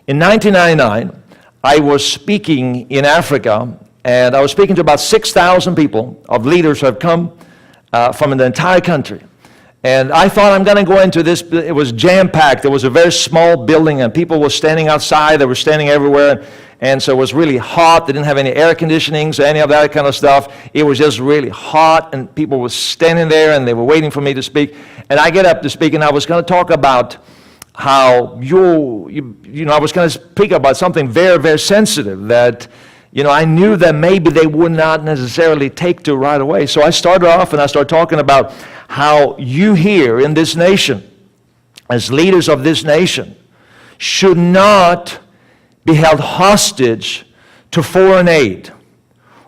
In 1999, I was speaking in Africa, and I was speaking to about 6,000 people of leaders who have come from the entire country. And I thought I'm going to go into this. It was jam-packed. It was a very small building, and people were standing outside. They were standing everywhere. And so it was really hot. They didn't have any air conditionings or any of that kind of stuff. It was just really hot, and people were standing there, and they were waiting for me to speak. And I get up to speak, and I was going to talk about how I was going to speak about something very, very sensitive that, I knew that maybe they would not necessarily take to right away. So I started off and I started talking about how you here in this nation, as leaders of this nation, should not be held hostage to foreign aid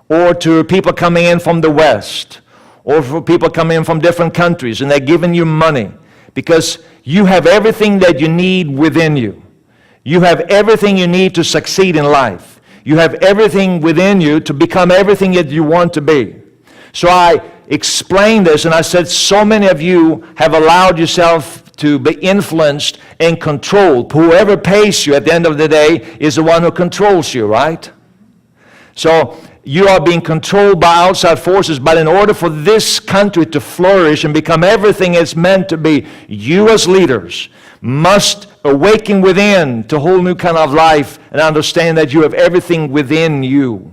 or to people coming in from the West or for people coming in from different countries and they're giving you money. Because you have everything that you need within you. You have everything you need to succeed in life. You have everything within you to become everything that you want to be. So I explained this, and I said, so many of you have allowed yourself to be influenced and controlled. Whoever pays you at the end of the day is the one who controls you, right? So you are being controlled by outside forces, but in order for this country to flourish and become everything it's meant to be, you as leaders must awaken within to a whole new kind of life and understand that you have everything within you.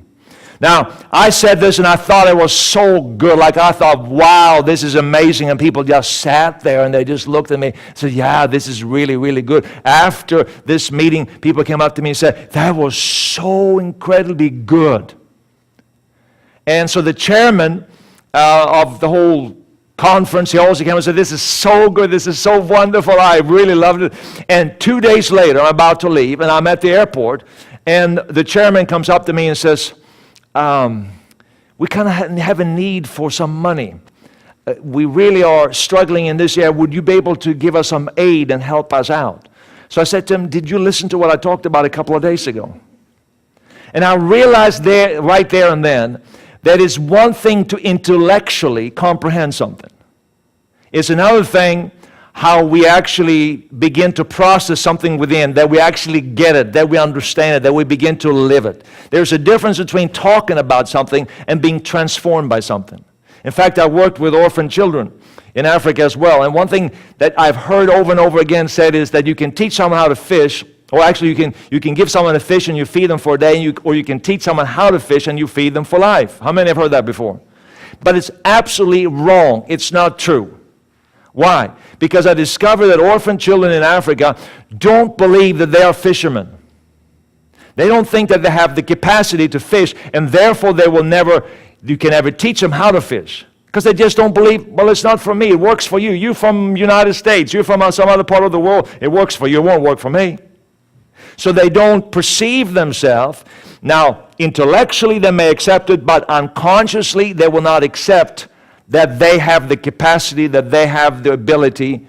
Now, I said this and I thought it was so good. Like I thought, wow, this is amazing. And people just sat there and they just looked at me and said, yeah, this is really, really good. After this meeting, people came up to me and said, that was so incredibly good. And so the chairman of the whole conference, he also came and said, this is so good, this is so wonderful, I really loved it. And 2 days later, I'm about to leave, and I'm at the airport, and the chairman comes up to me and says, we kind of have a need for some money. We really are struggling in this area. Would you be able to give us some aid and help us out? So I said to him, did you listen to what I talked about a couple of days ago? And I realized right there and then, that it's one thing to intellectually comprehend something. It's another thing how we actually begin to process something within, that we actually get it, that we understand it, that we begin to live it. There's a difference between talking about something and being transformed by something. In fact, I worked with orphan children in Africa as well, and one thing that I've heard over and over again said is that you can teach someone how to fish, or actually you can give someone a fish and you feed them for a day, or you can teach someone how to fish and you feed them for life. How many have heard that before? But it's absolutely wrong. It's not true. Why? Because I discovered that orphan children in Africa don't believe that they are fishermen. They don't think that they have the capacity to fish, and therefore you can never teach them how to fish. Because they just don't believe, well, it's not for me, it works for you. You're from United States, you're from some other part of the world, it works for you, it won't work for me. So they don't perceive themselves. Now, intellectually they may accept it, but unconsciously they will not accept that they have the capacity, that they have the ability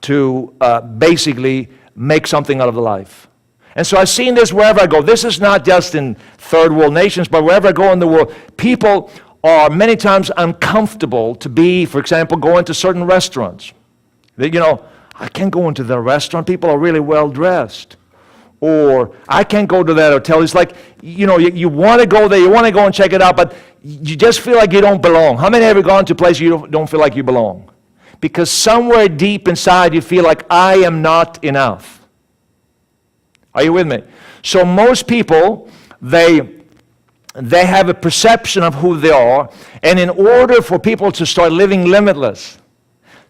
to basically make something out of the life. And so I've seen this wherever I go. This is not just in third world nations, but wherever I go in the world, people are many times uncomfortable to be, for example, going to certain restaurants. I can't go into the restaurant. People are really well dressed. Or I can't go to that hotel. It's like, you want to go there, you want to go and check it out, but you just feel like you don't belong. How many have ever gone to a place you don't feel like you belong? Because somewhere deep inside you feel like I am not enough. Are you with me? So most people, they have a perception of who they are, and in order for people to start living limitless,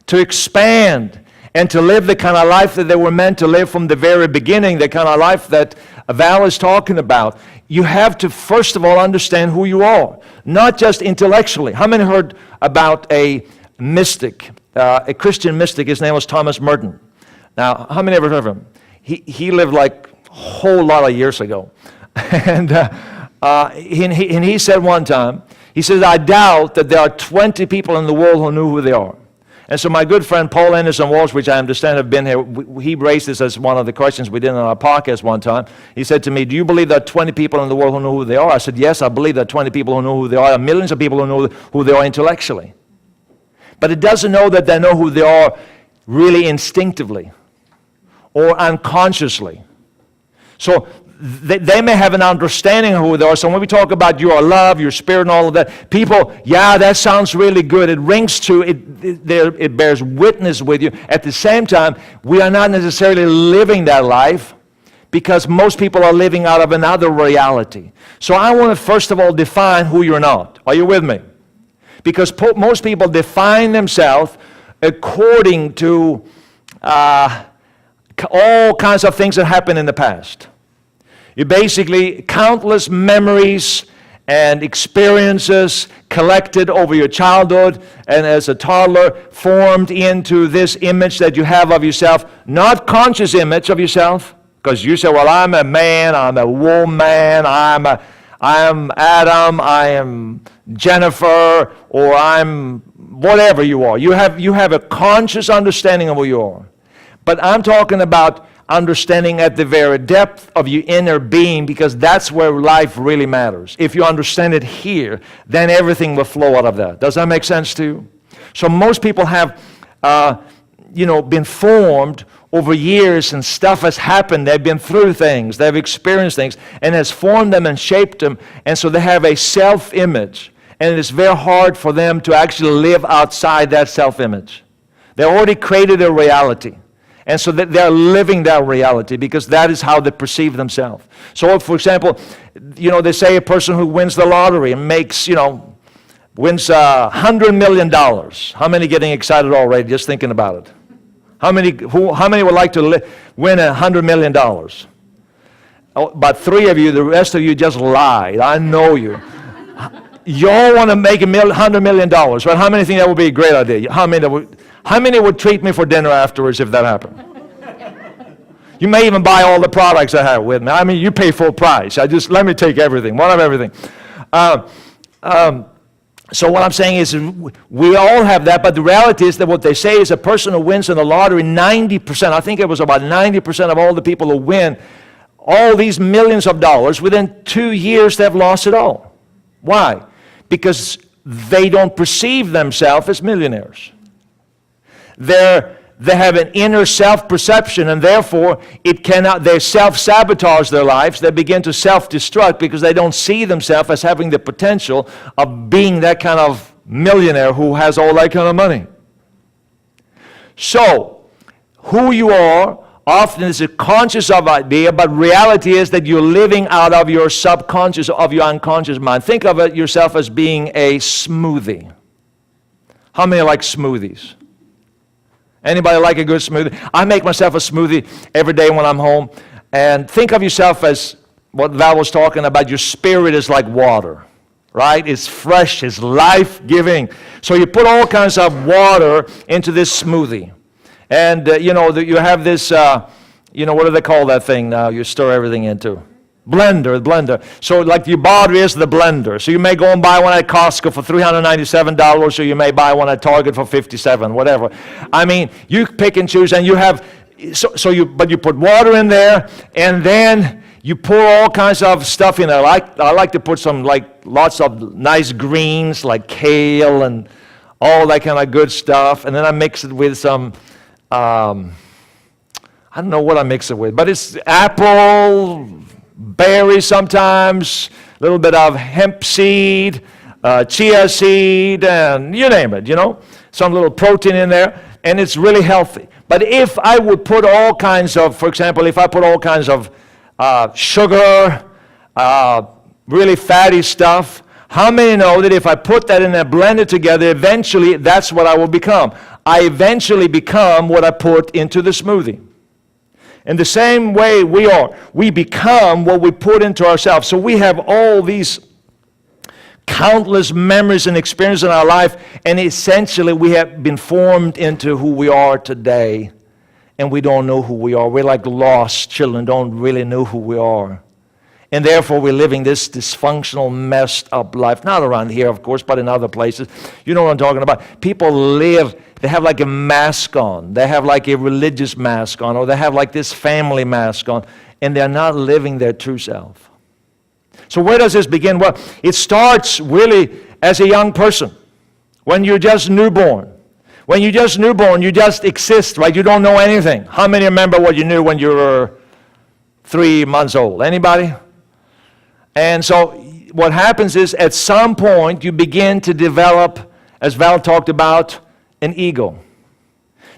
to expand, and to live the kind of life that they were meant to live from the very beginning, the kind of life that Val is talking about, you have to first of all understand who you are, not just intellectually. How many heard about a mystic, a Christian mystic? His name was Thomas Merton. Now, how many ever heard of him? He lived like a whole lot of years ago. And he said one time, he says, I doubt that there are 20 people in the world who knew who they are. And so my good friend Paul Anderson Walsh, which I understand have been here, he raised this as one of the questions we did on our podcast one time. He said to me, do you believe there are 20 people in the world who know who they are? I said, yes, I believe there are 20 people who know who they are. There are millions of people who know who they are intellectually. But it doesn't know that they know who they are really instinctively or unconsciously. So they may have an understanding of who they are. So when we talk about your love, your spirit, and all of that, people, yeah, that sounds really good. It rings true. It bears witness with you. At the same time, we are not necessarily living that life because most people are living out of another reality. So I want to first of all define who you're not. Are you with me? Because most people define themselves according to all kinds of things that happened in the past. You basically, countless memories and experiences collected over your childhood and as a toddler formed into this image that you have of yourself, not conscious image of yourself, because you say, well, I'm a man, I'm a woman, I am Adam, I am Jennifer, or I'm whatever you are. You have a conscious understanding of who you are. But I'm talking about understanding at the very depth of your inner being, because that's where life really matters. If you understand it here, then everything will flow out of that. Does that make sense to you? So most people have, been formed over years, and stuff has happened. They've been through things. They've experienced things, and has formed them and shaped them. And so they have a self-image, and it is very hard for them to actually live outside that self-image. They already created a reality. And so they're living that reality because that is how they perceive themselves. So, for example, they say a person who wins the lottery and wins $100 million. How many getting excited already just thinking about it? How many would like to win $100 million? Oh, about 3 of you. The rest of you just lied. I know you. You all want to make $100 million, right? How many think that would be a great idea? How many would treat me for dinner afterwards if that happened? You may even buy all the products I have with me. I mean, you pay full price. Let me take everything, one of everything. So what I'm saying is we all have that, but the reality is that what they say is a person who wins in the lottery, 90%, I think it was about 90% of all the people who win all these millions of dollars, within 2 years they've lost it all. Why? Because they don't perceive themselves as millionaires. They have an inner self-perception, and therefore they self-sabotage their lives. They begin to self-destruct because they don't see themselves as having the potential of being that kind of millionaire who has all that kind of money. So, who you are often is a conscious of idea, but reality is that you're living out of your subconscious, of your unconscious mind. Think of it yourself as being a smoothie. How many like smoothies? Anybody like a good smoothie? I make myself a smoothie every day when I'm home. And think of yourself as what Val was talking about. Your spirit is like water, right? It's fresh, it's life-giving. So you put all kinds of water into this smoothie. And, you have this, what do they call that thing now you stir everything into? Blender. So like your body is the blender. So you may go and buy one at Costco for $397, or you may buy one at Target for $57, whatever. I mean, you pick and choose, and you have, but you put water in there, and then you pour all kinds of stuff in there. I like to put lots of nice greens, like kale and all that kind of good stuff, and then I mix it with some, I don't know what I mix it with, but it's apple, berries sometimes, a little bit of hemp seed, chia seed, and you name it, some little protein in there, and it's really healthy. But if I would put all kinds of, for example, if I put all kinds of sugar, really fatty stuff, how many know that if I put that in there, blend it together, eventually that's what I will become? I eventually become what I put into the smoothie. In the same way we become what we put into ourselves. So we have all these countless memories and experiences in our life, and essentially we have been formed into who we are today, and we don't know who we are. We're like lost children, don't really know who we are. And therefore we're living this dysfunctional, messed up life. Not around here, of course, but in other places. You know what I'm talking about. People live, they have like a mask on. They have like a religious mask on, or they have like this family mask on, and they're not living their true self. So where does this begin? Well, it starts really as a young person, when you're just newborn. When you're just newborn, you just exist, right? You don't know anything. How many remember what you knew when you were 3 months old. Anybody? And so what happens is at some point you begin to develop, as Val talked about, an ego.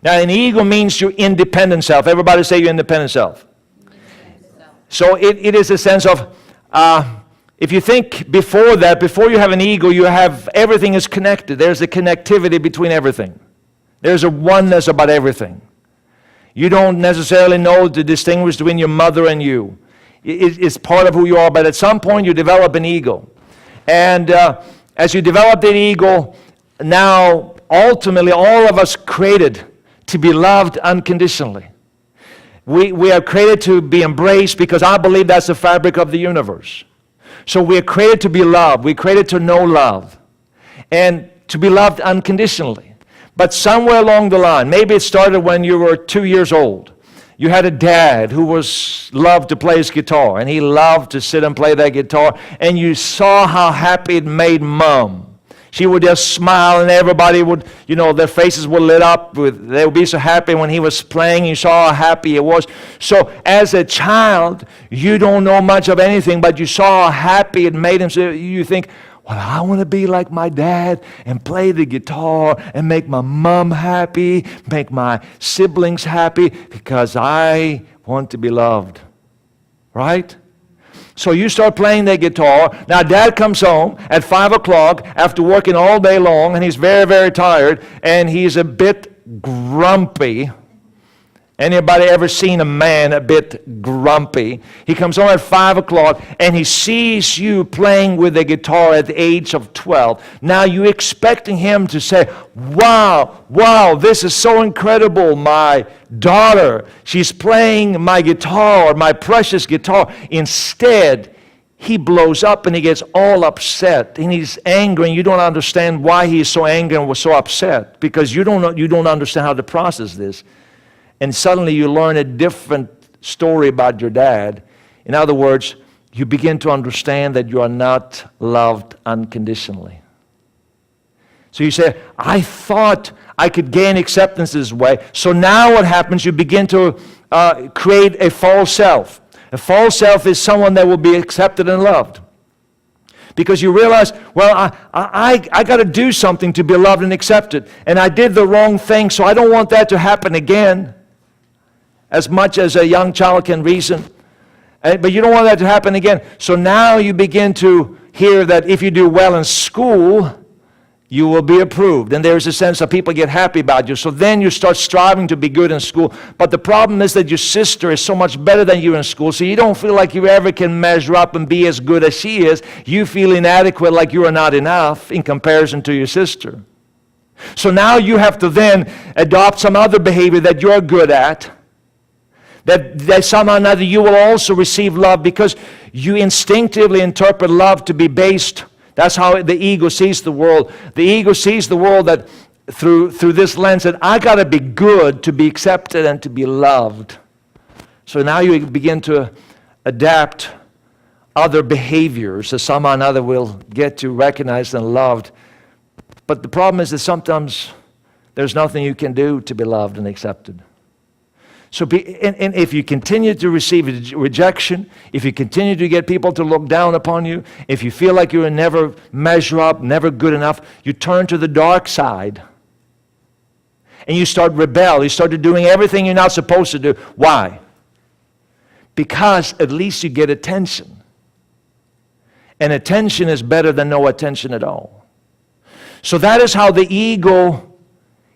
Now, an ego means your independent self. Everybody say your independent self. So it is a sense of, if you think before that, before you have an ego, you have, everything is connected. There's a connectivity between everything. There's a oneness about everything. You don't necessarily know to distinguish between your mother and you. It's part of who you are, but at some point you develop an ego. And as you develop that ego, now ultimately all of us created to be loved unconditionally. We are created to be embraced because I believe that's the fabric of the universe. So we are created to be loved. We're created to know love and to be loved unconditionally. But somewhere along the line, maybe it started when you were 2 years old. You had a dad who loved to play his guitar, and he loved to sit and play that guitar, and you saw how happy it made Mom. She would just smile, and everybody would, their faces were lit up. They would be so happy when he was playing. You saw how happy it was. So as a child, you don't know much of anything, but you saw how happy it made him. So you think, well, I want to be like my dad and play the guitar and make my mom happy, make my siblings happy, because I want to be loved. Right? So you start playing the guitar. Now Dad comes home at 5 o'clock after working all day long, and he's very, very tired, and he's a bit grumpy. Anybody ever seen a man a bit grumpy? He comes home at 5 o'clock, and he sees you playing with the guitar at the age of 12. Now you're expecting him to say, wow, this is so incredible. My daughter, she's playing my guitar, my precious guitar. Instead, he blows up and he gets all upset, and he's angry, and you don't understand why he's so angry and was so upset, because you don't understand how to process this. And suddenly you learn a different story about your dad. In other words, you begin to understand that you are not loved unconditionally. So you say, I thought I could gain acceptance this way. So now what happens, you begin to create a false self. A false self is someone that will be accepted and loved. Because you realize, well, I got to do something to be loved and accepted. And I did the wrong thing, so I don't want that to happen again. As much as a young child can reason. But you don't want that to happen again. So now you begin to hear that if you do well in school, you will be approved. And there's a sense that people get happy about you. So then you start striving to be good in school. But the problem is that your sister is so much better than you in school, so you don't feel like you ever can measure up and be as good as she is. You feel inadequate, like you are not enough in comparison to your sister. So now you have to then adopt some other behavior that you're good at, that somehow or another you will also receive love, because you instinctively interpret love to be based. That's how the ego sees the world. The ego sees the world that through this lens, that I got to be good to be accepted and to be loved. So now you begin to adapt other behaviors that somehow or another will get you recognized and loved. But the problem is that sometimes there's nothing you can do to be loved and accepted. So and if you continue to receive rejection, if you continue to get people to look down upon you, if you feel like you will never measure up, never good enough, you turn to the dark side. And you start rebel. You start doing everything you're not supposed to do. Why? Because at least you get attention. And attention is better than no attention at all. So that is how the ego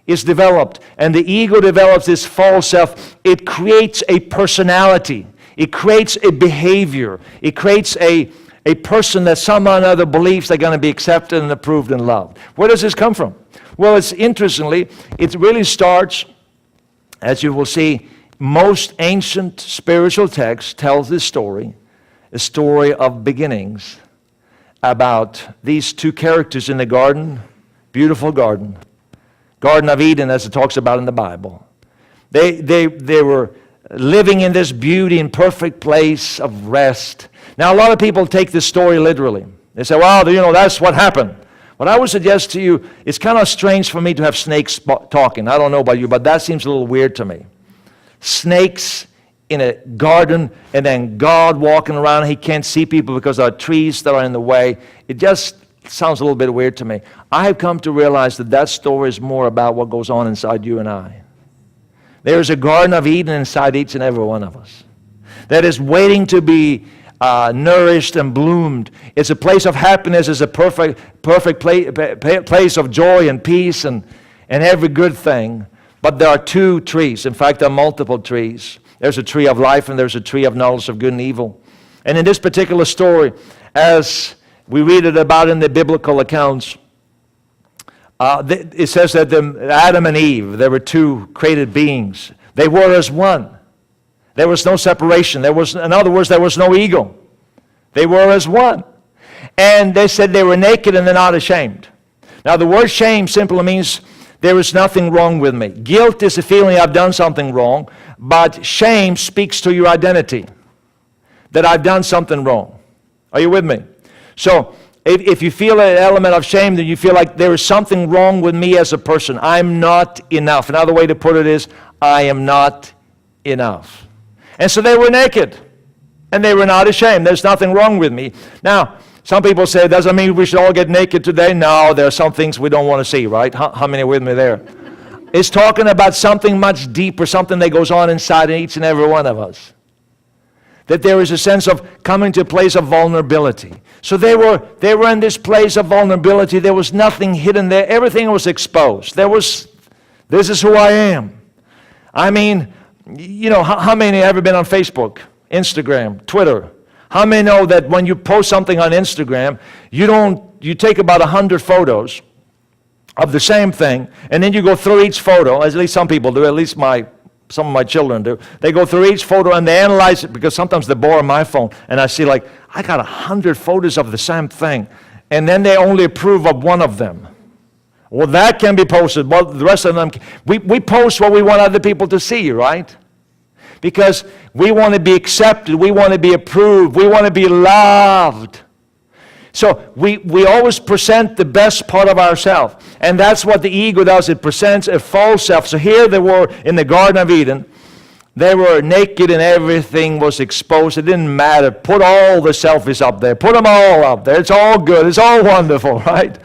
is developed. And the ego develops this false self. It creates a personality. It creates a behavior. It creates a person that somehow or another believes they're going to be accepted and approved and loved. Where does this come from? Well, interestingly, it really starts, as you will see, most ancient spiritual texts tells this story, a story of beginnings, about these two characters in the garden, beautiful garden of Eden, as it talks about in the Bible. They were living in this beauty and perfect place of rest. Now, a lot of people take this story literally. They say, well, that's what happened. What I would suggest to you, it's kind of strange for me to have snakes talking. I don't know about you, but that seems a little weird to me. Snakes in a garden and then God walking around. He can't see people because there are trees that are in the way. It just sounds a little bit weird to me. I have come to realize that that story is more about what goes on inside you and I. There is a Garden of Eden inside each and every one of us that is waiting to be nourished and bloomed. It's a place of happiness. It's a perfect place of joy and peace and every good thing. But there are two trees. In fact, there are multiple trees. There's a tree of life and there's a tree of knowledge of good and evil. And in this particular story, as we read it about in the biblical accounts, it says that Adam and Eve, there were two created beings. They were as one. There was no separation. In other words, there was no ego. They were as one. And they said they were naked and they're not ashamed. Now, the word shame simply means there is nothing wrong with me. Guilt is a feeling I've done something wrong, but shame speaks to your identity, that I've done something wrong. Are you with me? So, if you feel an element of shame, then you feel like there is something wrong with me as a person. I'm not enough. Another way to put it is, I am not enough. And so they were naked, and they were not ashamed. There's nothing wrong with me. Now, some people say, does that mean we should all get naked today? No, there are some things we don't want to see, right? How many are with me there? It's talking about something much deeper, something that goes on inside each and every one of us. That there is a sense of coming to a place of vulnerability. So they were in this place of vulnerability. There was nothing hidden there. Everything was exposed. This is who I am. I mean, you know, how many have ever been on Facebook, Instagram, Twitter? How many know that when you post something on Instagram, you take about 100 photos of the same thing, and then you go through each photo, at least some people do, at least some of my children do. They go through each photo and they analyze it, because sometimes they borrow my phone, and I see like, I got 100 photos of the same thing, and then they only approve of one of them. Well, that can be posted. Well, the rest of them, we post what we want other people to see, right? Because we want to be accepted, we want to be approved, we want to be loved. So we always present the best part of ourselves. And that's what the ego does. It presents a false self. So here they were in the Garden of Eden. They were naked and everything was exposed. It didn't matter. Put all the selfies up there. Put them all up there. It's all good. It's all wonderful, right?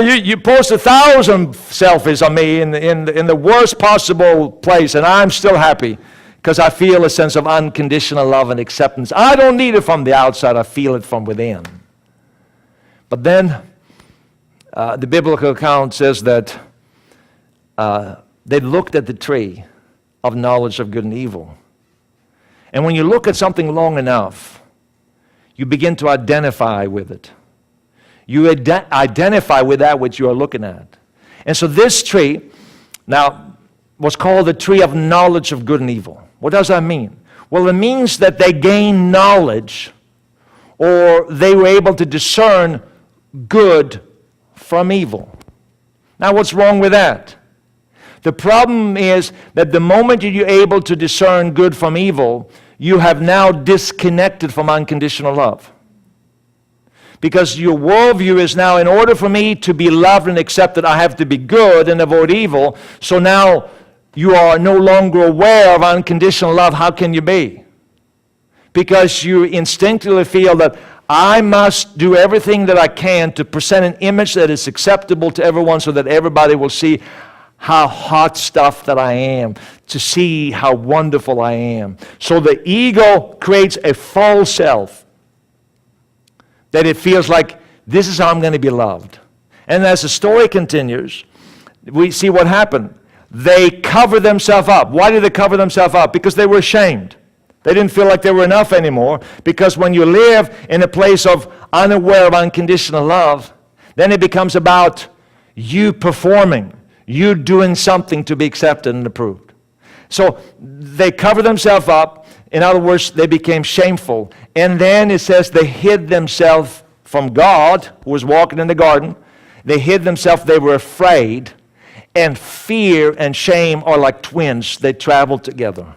You post 1,000 selfies of me in the worst possible place, and I'm still happy because I feel a sense of unconditional love and acceptance. I don't need it from the outside. I feel it from within. But then the biblical account says that they looked at the tree of knowledge of good and evil. And when you look at something long enough, you begin to identify with it. You identify with that which you are looking at. And so this tree now was called the tree of knowledge of good and evil. What does that mean? Well, it means that they gained knowledge, or they were able to discern good from evil. Now, what's wrong with that? The problem is that the moment you're able to discern good from evil, you have now disconnected from unconditional love. Because your worldview is now, in order for me to be loved and accepted, I have to be good and avoid evil. So now you are no longer aware of unconditional love. How can you be? Because you instinctively feel that I must do everything that I can to present an image that is acceptable to everyone so that everybody will see how hot stuff that I am, to see how wonderful I am. So the ego creates a false self that it feels like this is how I'm going to be loved. And as the story continues, we see what happened. They cover themselves up. Why did they cover themselves up? Because they were ashamed. They didn't feel like they were enough anymore, because when you live in a place of unaware of unconditional love, then it becomes about you performing, you doing something to be accepted and approved. So they covered themselves up. In other words, they became shameful. And then it says they hid themselves from God, who was walking in the garden. They hid themselves. They were afraid. And fear and shame are like twins. They traveled together.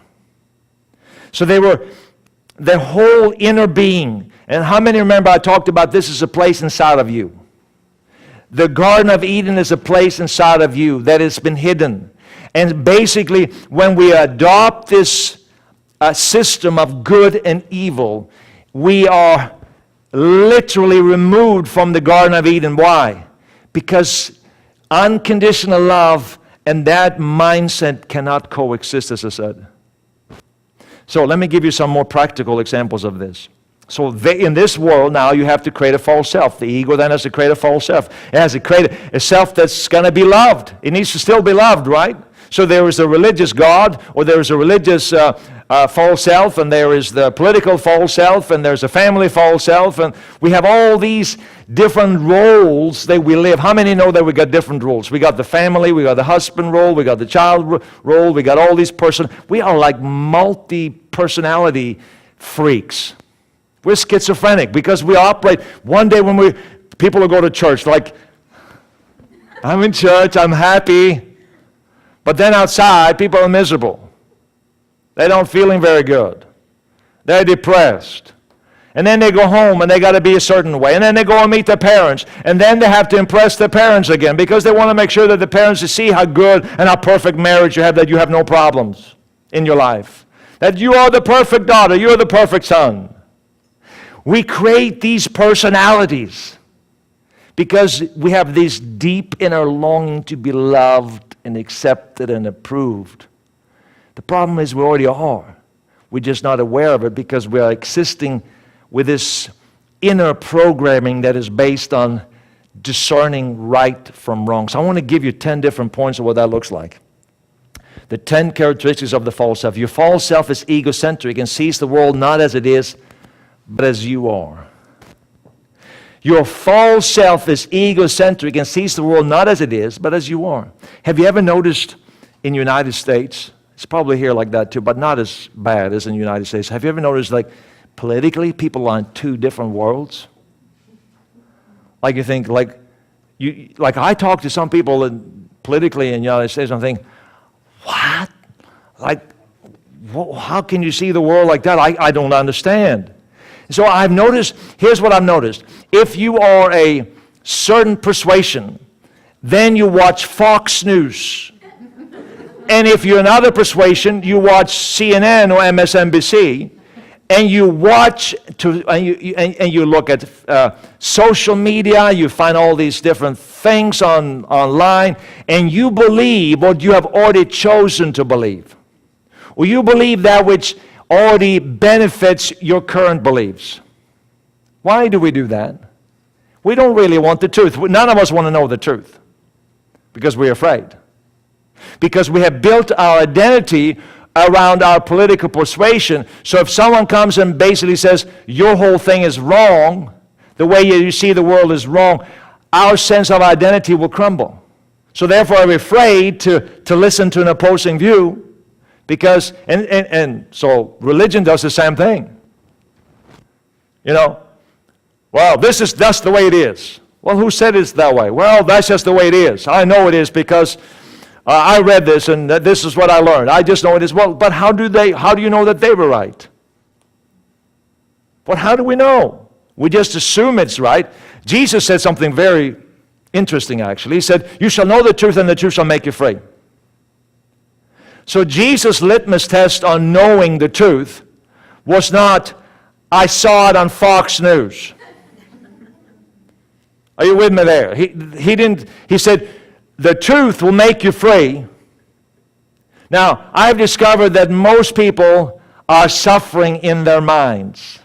So they were, their whole inner being. And how many remember I talked about this is a place inside of you? The Garden of Eden is a place inside of you that has been hidden. And basically, when we adopt this system of good and evil. We are literally removed from the Garden of Eden. Why? Because unconditional love and that mindset cannot coexist, as I said. So let me give you some more practical examples of this. So in this world now, you have to create a false self. The ego then has to create a false self. It has to create a self that's going to be loved. It needs to still be loved, right? So there is a religious God, or there is a religious false self, and there is the political false self, and there's a family false self, and we have all these different roles that we live. How many know that we got different roles? We got the family, we got the husband role, we got the child role, we got all these we are like multi-personality freaks. We're schizophrenic because we operate. One day when people will go to church, like, I'm in church, I'm happy. But then outside, people are miserable. They don't feeling very good. They're depressed. And then they go home and they got to be a certain way. And then they go and meet their parents. And then they have to impress their parents again because they want to make sure that the parents see how good and how perfect marriage you have, that you have no problems in your life. That you are the perfect daughter, you are the perfect son. We create these personalities because we have this deep inner longing to be loved and accepted and approved. The problem is we already are. We're just not aware of it because we are existing with this inner programming that is based on discerning right from wrong. So I want to give you 10 different points of what that looks like. The 10 characteristics of the false self. Your false self is egocentric and sees the world not as it is, but as you are. Your false self is egocentric and sees the world not as it is, but as you are. Have you ever noticed in the United States, it's probably here like that too, but not as bad as in the United States. Have you ever noticed, like, politically, people are in two different worlds? Like you think, like I talk to some people politically in the United States, I'm thinking, what? Like, how can you see the world like that? I don't understand. So I've noticed, here's what I've noticed. If you are a certain persuasion, then you watch Fox News. And if you're another persuasion, you watch CNN or MSNBC, and you watch and you look at social media, you find all these different things online, and you believe what you have already chosen to believe. Or you believe that which already benefits your current beliefs. Why do we do that? We don't really want the truth. None of us want to know the truth because we're afraid. Because we have built our identity around our political persuasion. So if someone comes and basically says, your whole thing is wrong, the way you see the world is wrong, our sense of identity will crumble. So therefore I'm afraid to listen to an opposing view. Because, and so religion does the same thing. You know, well, that's the way it is. Well, who said it's that way? Well, that's just the way it is. I know it is because I read this and this is what I learned. I just know it is. Well, but how do you know that they were right? But how do we know? We just assume it's right. Jesus said something very interesting, actually. He said, you shall know the truth and the truth shall make you free. So Jesus' litmus test on knowing the truth was not, I saw it on Fox News. Are you with me there? He said, the truth will make you free. Now, I've discovered that most people are suffering in their minds.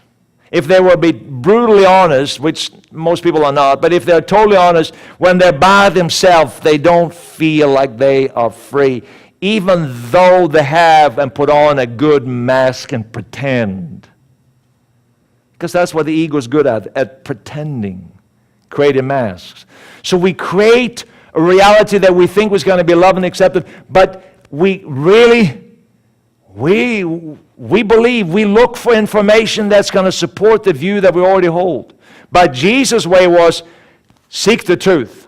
If they will be brutally honest, which most people are not, but if they're totally honest, when they're by themselves, they don't feel like they are free. Even though they have and put on a good mask and pretend. Because that's what the ego is good at pretending, creating masks. So we create a reality that we think was going to be loved and accepted, but we really, we believe, we look for information that's going to support the view that we already hold. But Jesus' way was, seek the truth,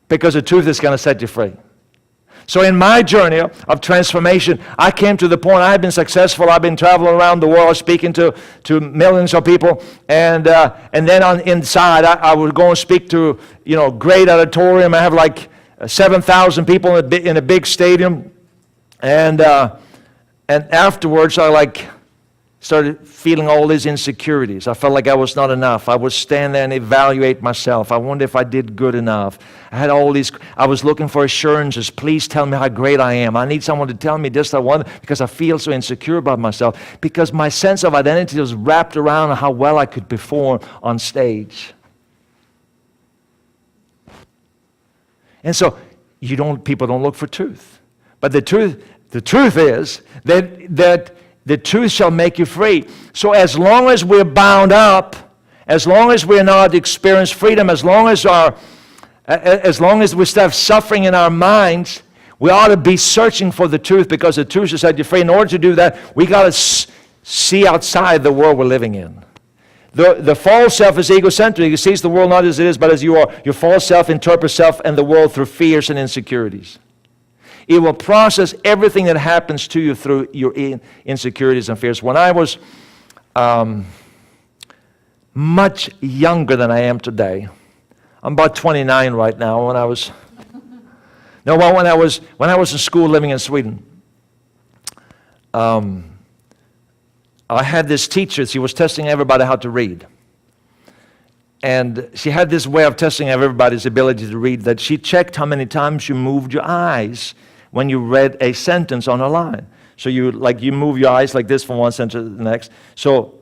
because the truth is going to set you free. So in my journey of transformation, I came to the point, I've been successful, I've been traveling around the world, speaking to millions of people, and then on inside, I would go and speak to, great auditorium. I have like 7,000 people in a big stadium, and afterwards, I started feeling all these insecurities. I felt like I was not enough. I would stand there and evaluate myself. I wonder if I did good enough. I was looking for assurances. Please tell me how great I am. I need someone to tell me this. Because I feel so insecure about myself. Because my sense of identity was wrapped around how well I could perform on stage. And so people don't look for truth. But the truth is that the truth shall make you free. So as long as we're bound up, as long as we're not experience freedom, as long as we still have suffering in our minds, we ought to be searching for the truth, because the truth shall set you free. In order to do that, we got to see outside the world we're living in. The false self is egocentric. It sees the world not as it is, but as you are. Your false self interprets self and the world through fears and insecurities. It will process everything that happens to you through your insecurities and fears. When I was much younger than I am today, I'm about 29 right now. When I was in school living in Sweden, I had this teacher. She was testing everybody how to read. And she had this way of testing everybody's ability to read, that she checked how many times you moved your eyes when you read a sentence on a line. So you move your eyes like this from one sentence to the next. So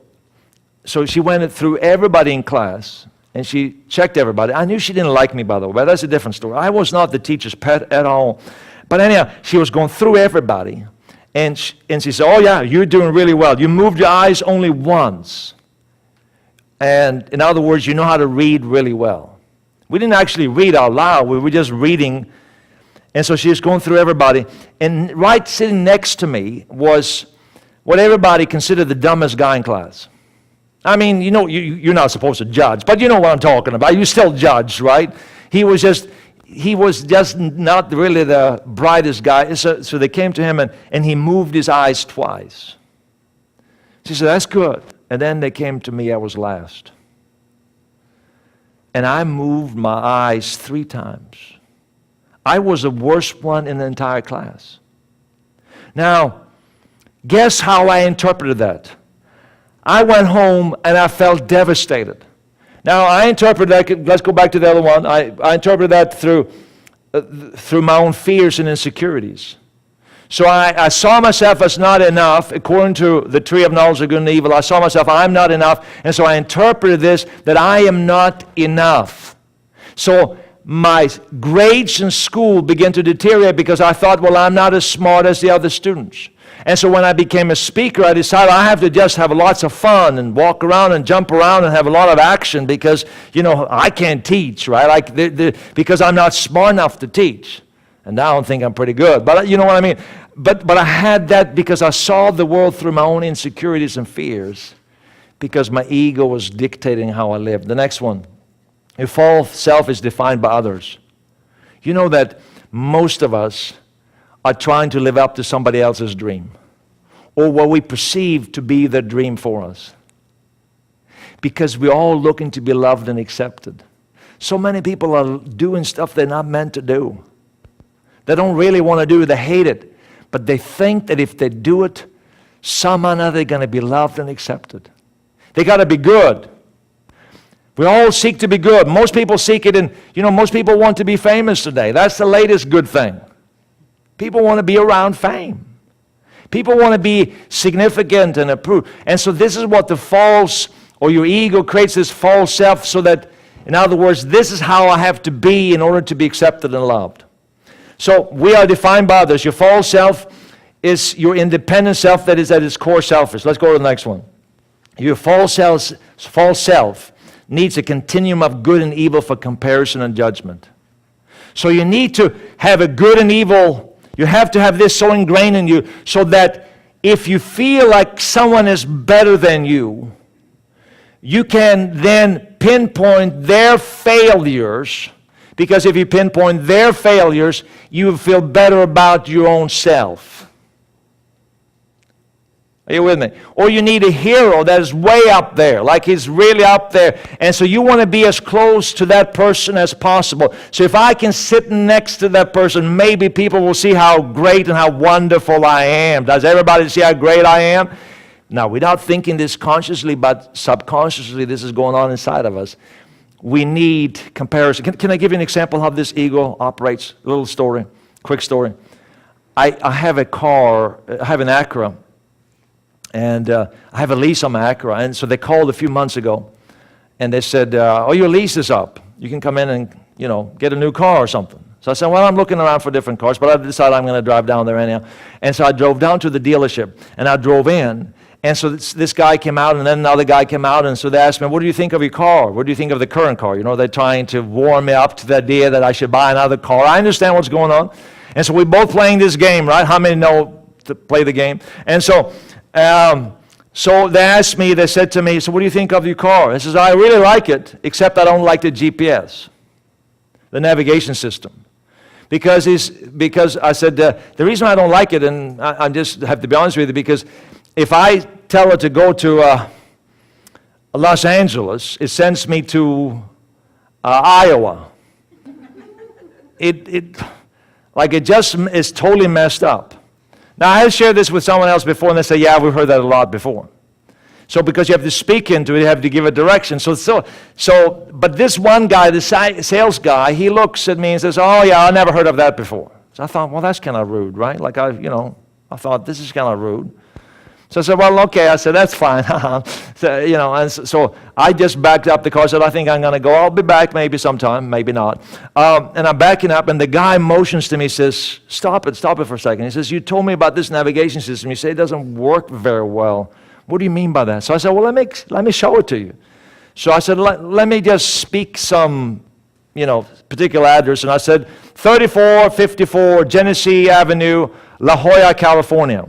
she went through everybody in class, and she checked everybody. I knew she didn't like me, by the way, but that's a different story. I was not the teacher's pet at all. But anyhow, she was going through everybody, and she said, oh yeah, you're doing really well. You moved your eyes only once. And in other words, you know how to read really well. We didn't actually read out loud. We were just reading. And so she was going through everybody. And right sitting next to me was what everybody considered the dumbest guy in class. I mean, you're not supposed to judge, but you know what I'm talking about. You still judge, right? He was just not really the brightest guy. So they came to him, and he moved his eyes twice. She said, that's good. And then they came to me. I was last. And I moved my eyes 3 times. I was the worst one in the entire class. Now, guess how I interpreted that? I went home and I felt devastated. Now, I interpreted that, let's go back to the other one. I interpreted that through my own fears and insecurities. So I saw myself as not enough. According to the tree of knowledge of good and evil, I saw myself, I'm not enough. And so I interpreted this, that I am not enough. So my grades in school began to deteriorate because I thought, well, I'm not as smart as the other students. And so when I became a speaker, I decided I have to just have lots of fun and walk around and jump around and have a lot of action because, I can't teach, right? Because I'm not smart enough to teach. And now I don't think I'm pretty good. But you know what I mean? But I had that because I saw the world through my own insecurities and fears, because my ego was dictating how I lived. The next one. A false self is defined by others. You know that most of us are trying to live up to somebody else's dream, or what we perceive to be their dream for us, because we're all looking to be loved and accepted. So many people are doing stuff they're not meant to do. They don't really want to do it. They hate it. But they think that if they do it, somehow or another they're going to be loved and accepted. They got to be good. We all seek to be good. Most people seek it, and most people want to be famous today. That's the latest good thing. People want to be around fame. People want to be significant and approved. And so this is what the false, or your ego creates this false self, so that, in other words, this is how I have to be in order to be accepted and loved. So we are defined by others. Your false self is your independent self that is at its core selfish. Let's go to the next one. Your false self needs a continuum of good and evil for comparison and judgment. So you need to have a good and evil. You have to have this so ingrained in you, so that if you feel like someone is better than you, you can then pinpoint their failures. Because if you pinpoint their failures, you feel better about your own self. Are you with me? Or you need a hero that is way up there, like he's really up there. And so you want to be as close to that person as possible. So if I can sit next to that person, maybe people will see how great and how wonderful I am. Does everybody see how great I am? Now, without thinking this consciously, but subconsciously, this is going on inside of us. We need comparison. Can I give you an example how this ego operates? A little story, quick story. I have a car, I have an Acura, and I have a lease on my Acura. And so they called a few months ago, and they said, oh, your lease is up. You can come in and, get a new car or something. So I said, well, I'm looking around for different cars, but I decided I'm going to drive down there anyhow. And so I drove down to the dealership, and I drove in. And so this guy came out, and then another guy came out, and so they asked me, what do you think of your car? What do you think of the current car? They're trying to warm me up to the idea that I should buy another car. I understand what's going on. And so we're both playing this game, right? How many know to play the game? And so they asked me, they said to me, so what do you think of your car? I says, I really like it, except I don't like the GPS, the navigation system. Because I said, the reason I don't like it, and I just have to be honest with you, because if I tell her to go to Los Angeles, it sends me to Iowa. It just is totally messed up. Now, I have shared this with someone else before, and they say, yeah, we've heard that a lot before. So because you have to speak into it, you have to give it direction. But this one guy, the sales guy, he looks at me and says, oh, yeah, I never heard of that before. So I thought, well, that's kind of rude, right? I thought, this is kind of rude. So I said, well, okay. I said, that's fine. So I just backed up the car, said, I think I'm going to go. I'll be back maybe sometime, maybe not. And I'm backing up, and the guy motions to me, says, stop it for a second. He says, you told me about this navigation system. You say it doesn't work very well. What do you mean by that? So I said, well, let me show it to you. So I said, let me just speak some, particular address. And I said, 3454 Genesee Avenue, La Jolla, California.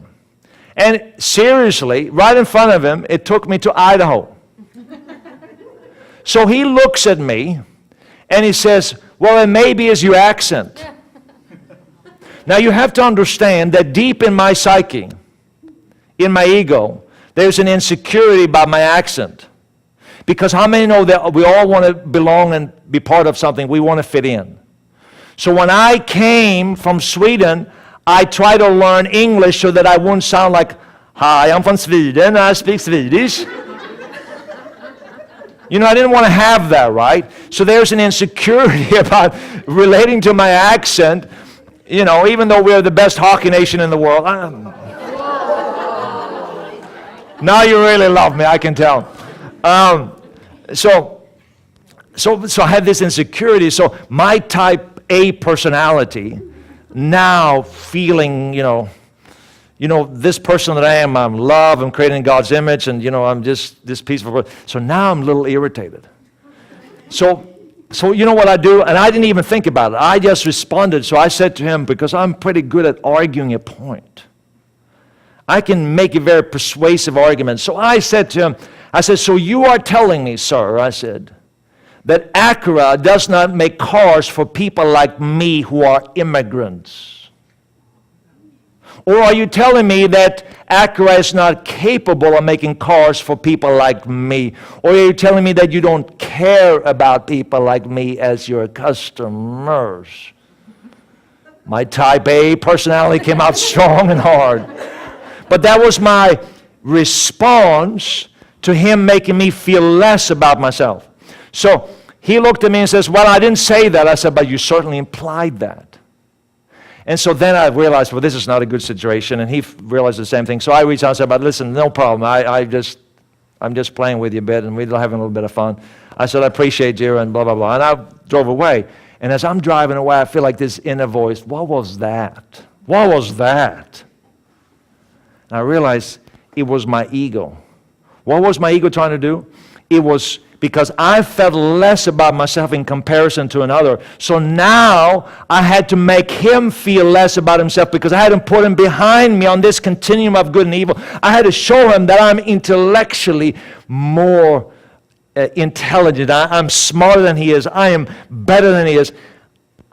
And seriously, right in front of him, it took me to Idaho. So he looks at me, and he says, well, it maybe is your accent. Now, you have to understand that deep in my psyche, in my ego, there's an insecurity about my accent. Because how many know that we all want to belong and be part of something? We want to fit in. So when I came from Sweden, I tried to learn English so that I wouldn't sound like, hi, I'm from Sweden, I speak Swedish. I didn't want to have that, right? So there's an insecurity about relating to my accent, even though we're the best hockey nation in the world. Now you really love me, I can tell. So I had this insecurity. So my type A personality, now feeling, this person that I am, I'm love, I'm created in God's image, and, I'm just this peaceful person. So now I'm a little irritated. So you know what I do? And I didn't even think about it. I just responded. So I said to him, because I'm pretty good at arguing a point, I can make a very persuasive argument. So I said to him, so you are telling me, sir, I said, that Acura does not make cars for people like me who are immigrants? Or are you telling me that Acura is not capable of making cars for people like me? Or are you telling me that you don't care about people like me as your customers? My type A personality came out strong and hard. But that was my response to him making me feel less about myself. So he looked at me and says, well, I didn't say that. I said, but you certainly implied that. And so then I realized, well, this is not a good situation. And he realized the same thing. So I reached out and said, but listen, no problem. I'm just playing with you a bit, and we're having a little bit of fun. I said, I appreciate you, and blah, blah, blah. And I drove away. And as I'm driving away, I feel like this inner voice, what was that? What was that? And I realized it was my ego. What was my ego trying to do? It was because I felt less about myself in comparison to another. So now I had to make him feel less about himself, because I had to put him behind me on this continuum of good and evil. I had to show him that I'm intellectually more intelligent. I'm smarter than he is. I am better than he is.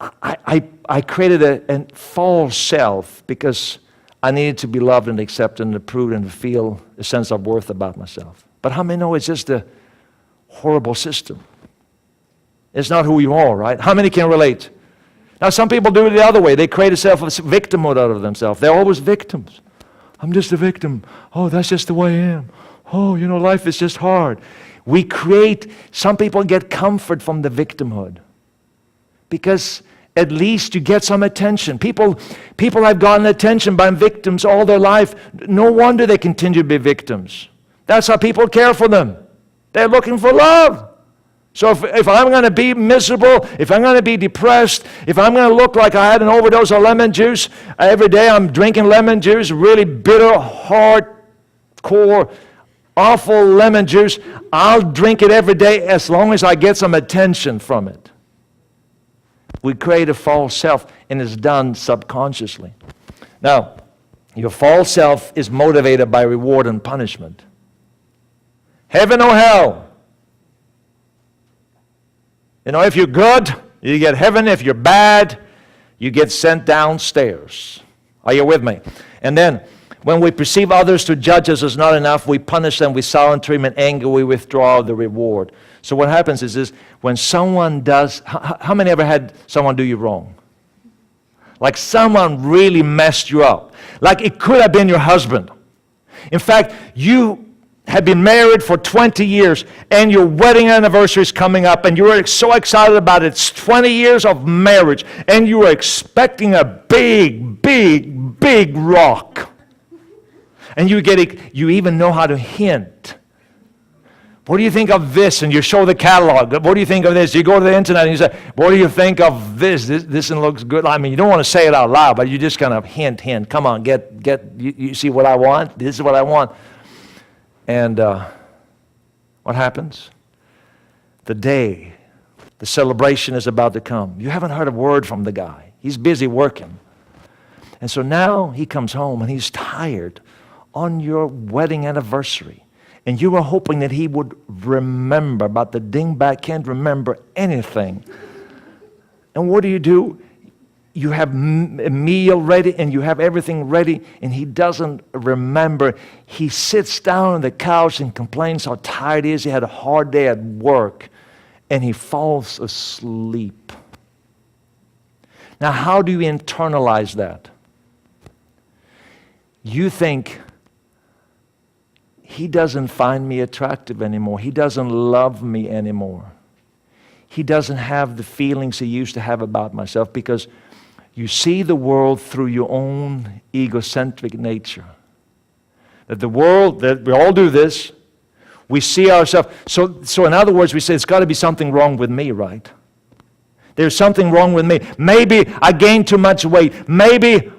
I created a false self because I needed to be loved and accepted and approved and feel a sense of worth about myself. But how many know it's just a horrible system? It's not who you are, right? How many can relate? Now, some people do it the other way. They create a self-victimhood out of themselves. They're always victims. I'm just a victim. Oh, that's just the way I am. Oh, life is just hard. Some people get comfort from the victimhood because at least you get some attention. People have gotten attention by victims all their life. No wonder they continue to be victims. That's how people care for them. They're looking for love. So if I'm going to be miserable, if I'm going to be depressed, if I'm going to look like I had an overdose of lemon juice, every day I'm drinking lemon juice, really bitter, hardcore, awful lemon juice, I'll drink it every day as long as I get some attention from it. We create a false self, and it's done subconsciously. Now, your false self is motivated by reward and punishment. Heaven or hell. If you're good, you get heaven. If you're bad, you get sent downstairs. Are you with me? And then, when we perceive others to judge us as not enough, we punish them with silent treatment, anger, we withdraw the reward. So what happens is this, when someone does, how many ever had someone do you wrong? Like someone really messed you up. Like it could have been your husband. In fact, you had been married for 20 years and your wedding anniversary is coming up and you were so excited about it. It's 20 years of marriage and you were expecting a big, big, big rock. And you even know how to hint. What do you think of this? And you show the catalog. What do you think of this? You go to the internet and you say, what do you think of this? This one looks good. I mean, you don't want to say it out loud, but you just kind of hint. Come on, you see what I want? This is what I want. And what happens? The celebration is about to come. You haven't heard a word from the guy. He's busy working. And so now he comes home and he's tired on your wedding anniversary. And you were hoping that he would remember, but the dingbat can't remember anything. And what do? You have a meal ready and you have everything ready and he doesn't remember. He sits down on the couch and complains how tired he is. He had a hard day at work and he falls asleep. Now, how do you internalize that? You think, he doesn't find me attractive anymore. He doesn't love me anymore. He doesn't have the feelings he used to have about myself because you see the world through your own egocentric nature. That the world, that we all do this, we see ourselves. So in other words, we say, it's got to be something wrong with me, right? There's something wrong with me. Maybe I gained too much weight. Maybe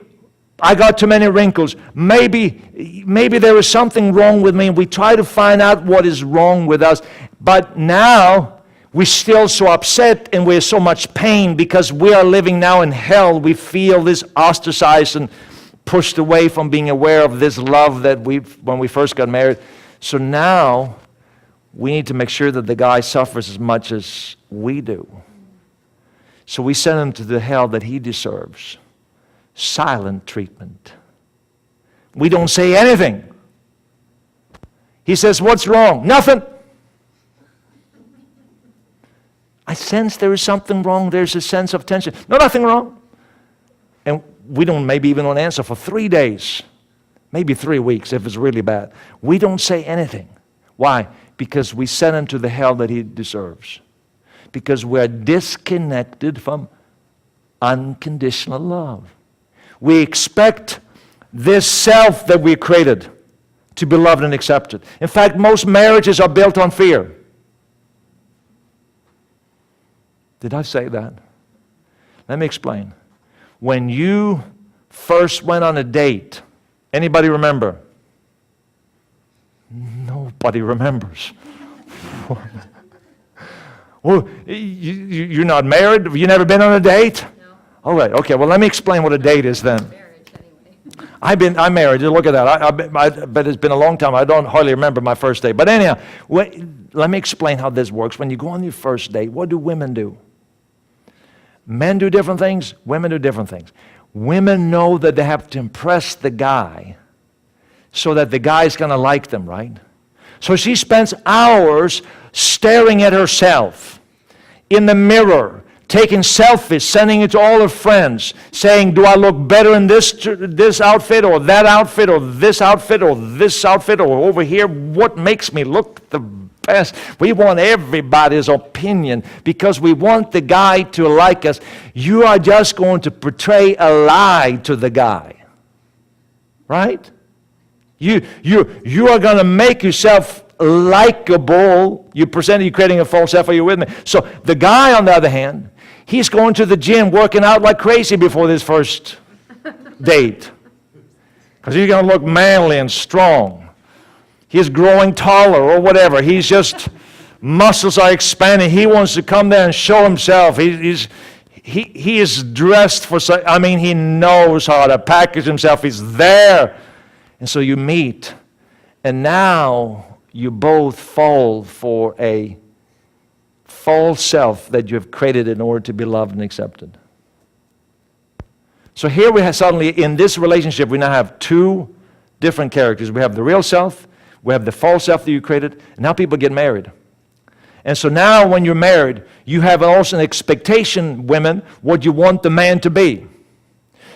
I got too many wrinkles. Maybe there is something wrong with me. And we try to find out what is wrong with us. But now, we're still so upset and we're so much pain because we are living now in hell. We feel this ostracized and pushed away from being aware of this love that when we first got married. So now, we need to make sure that the guy suffers as much as we do. So we send him to the hell that he deserves. Silent treatment. We don't say anything. He says, what's wrong? Nothing. I sense there is something wrong. There's a sense of tension. No, nothing wrong. And we don't maybe even want to answer for 3 days. Maybe 3 weeks if it's really bad. We don't say anything. Why? Because we send him to the hell that he deserves. Because we're disconnected from unconditional love. We expect this self that we created to be loved and accepted. In fact, most marriages are built on fear. Did I say that? Let me explain. When you first went on a date, anybody remember? Nobody remembers. Well, you're not married? You've never been on a date? No. All right, okay, well, let me explain what a date is then. Marriage, anyway. I'm married. Look at that. I bet it's been a long time. I don't hardly remember my first date. But anyhow, let me explain how this works. When you go on your first date, what do women do? Men do different things. Women do different things. Women know that they have to impress the guy so that the guy's going to like them, right? So she spends hours staring at herself in the mirror, taking selfies, sending it to all her friends, saying, do I look better in this outfit or that outfit or this outfit or this outfit or over here? What makes me look the best? We want everybody's opinion because we want the guy to like us. You are just going to portray a lie to the guy, right? You are going to make yourself likable. You're creating a false self. Are you with me? So the guy, on the other hand, he's going to the gym, working out like crazy before this first date. Because he's going to look manly and strong. He's growing taller or whatever. He's just, muscles are expanding. He wants to come there and show himself. He is dressed for, he knows how to package himself. He's there. And so you meet. And now you both fall for a false self that you have created in order to be loved and accepted. So here we have suddenly, in this relationship, we now have two different characters. We have the real self, we have the false self that you created, and now people get married. And so now when you're married, you have also an expectation, women, what you want the man to be.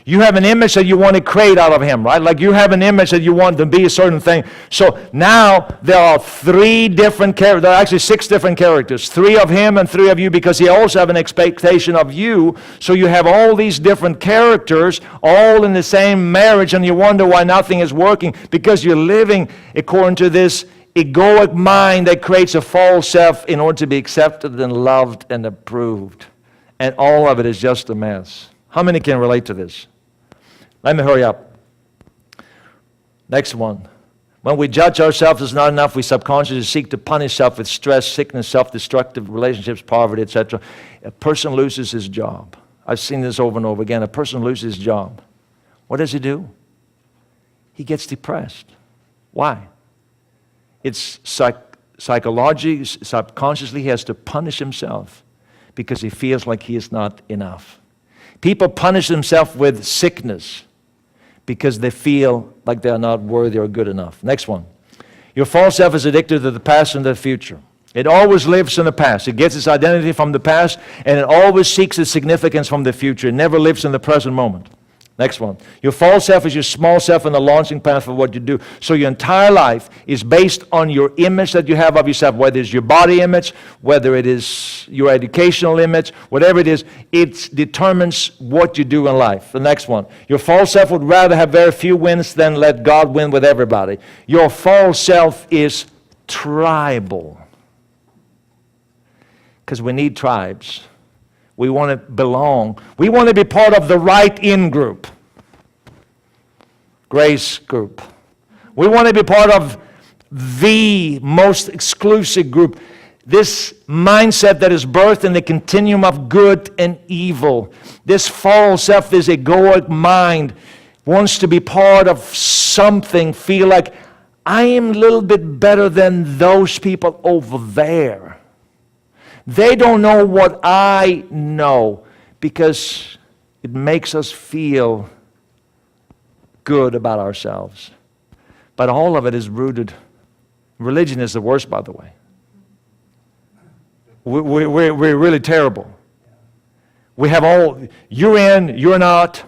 You have an image that you want to create out of him, right? Like you have an image that you want to be a certain thing. So now there are three different characters. There are actually 6 different characters. 3 of him and 3 of you, because he also have an expectation of you. So you have all these different characters all in the same marriage, and you wonder why nothing is working, because you're living according to this egoic mind that creates a false self in order to be accepted and loved and approved. And all of it is just a mess. How many can relate to this? Let me hurry up. Next one. When we judge ourselves as not enough, we subconsciously seek to punish self with stress, sickness, self-destructive relationships, poverty, etc. A person loses his job. I've seen this over and over again. A person loses his job. What does he do? He gets depressed. Why? It's psychologically, subconsciously, he has to punish himself because he feels like he is not enough. People punish themselves with sickness because they feel like they are not worthy or good enough. Next one. Your false self is addicted to the past and the future. It always lives in the past. It gets its identity from the past, and it always seeks its significance from the future. It never lives in the present moment. Next one. Your false self is your small self in the launching pad for what you do. So your entire life is based on your image that you have of yourself, whether it's your body image, whether it is your educational image, whatever it is, it determines what you do in life. The next one. Your false self would rather have very few wins than let God win with everybody. Your false self is tribal. Because we need tribes. We want to belong. We want to be part of the right in group. Grace group. We want to be part of the most exclusive group. This mindset that is birthed in the continuum of good and evil. This false self, this egoic mind, wants to be part of something, feel like, I am a little bit better than those people over there. They don't know what I know, because it makes us feel good about ourselves. But all of it is rooted. Religion is the worst, by the way. We're really terrible. We have all, you're in, you're not,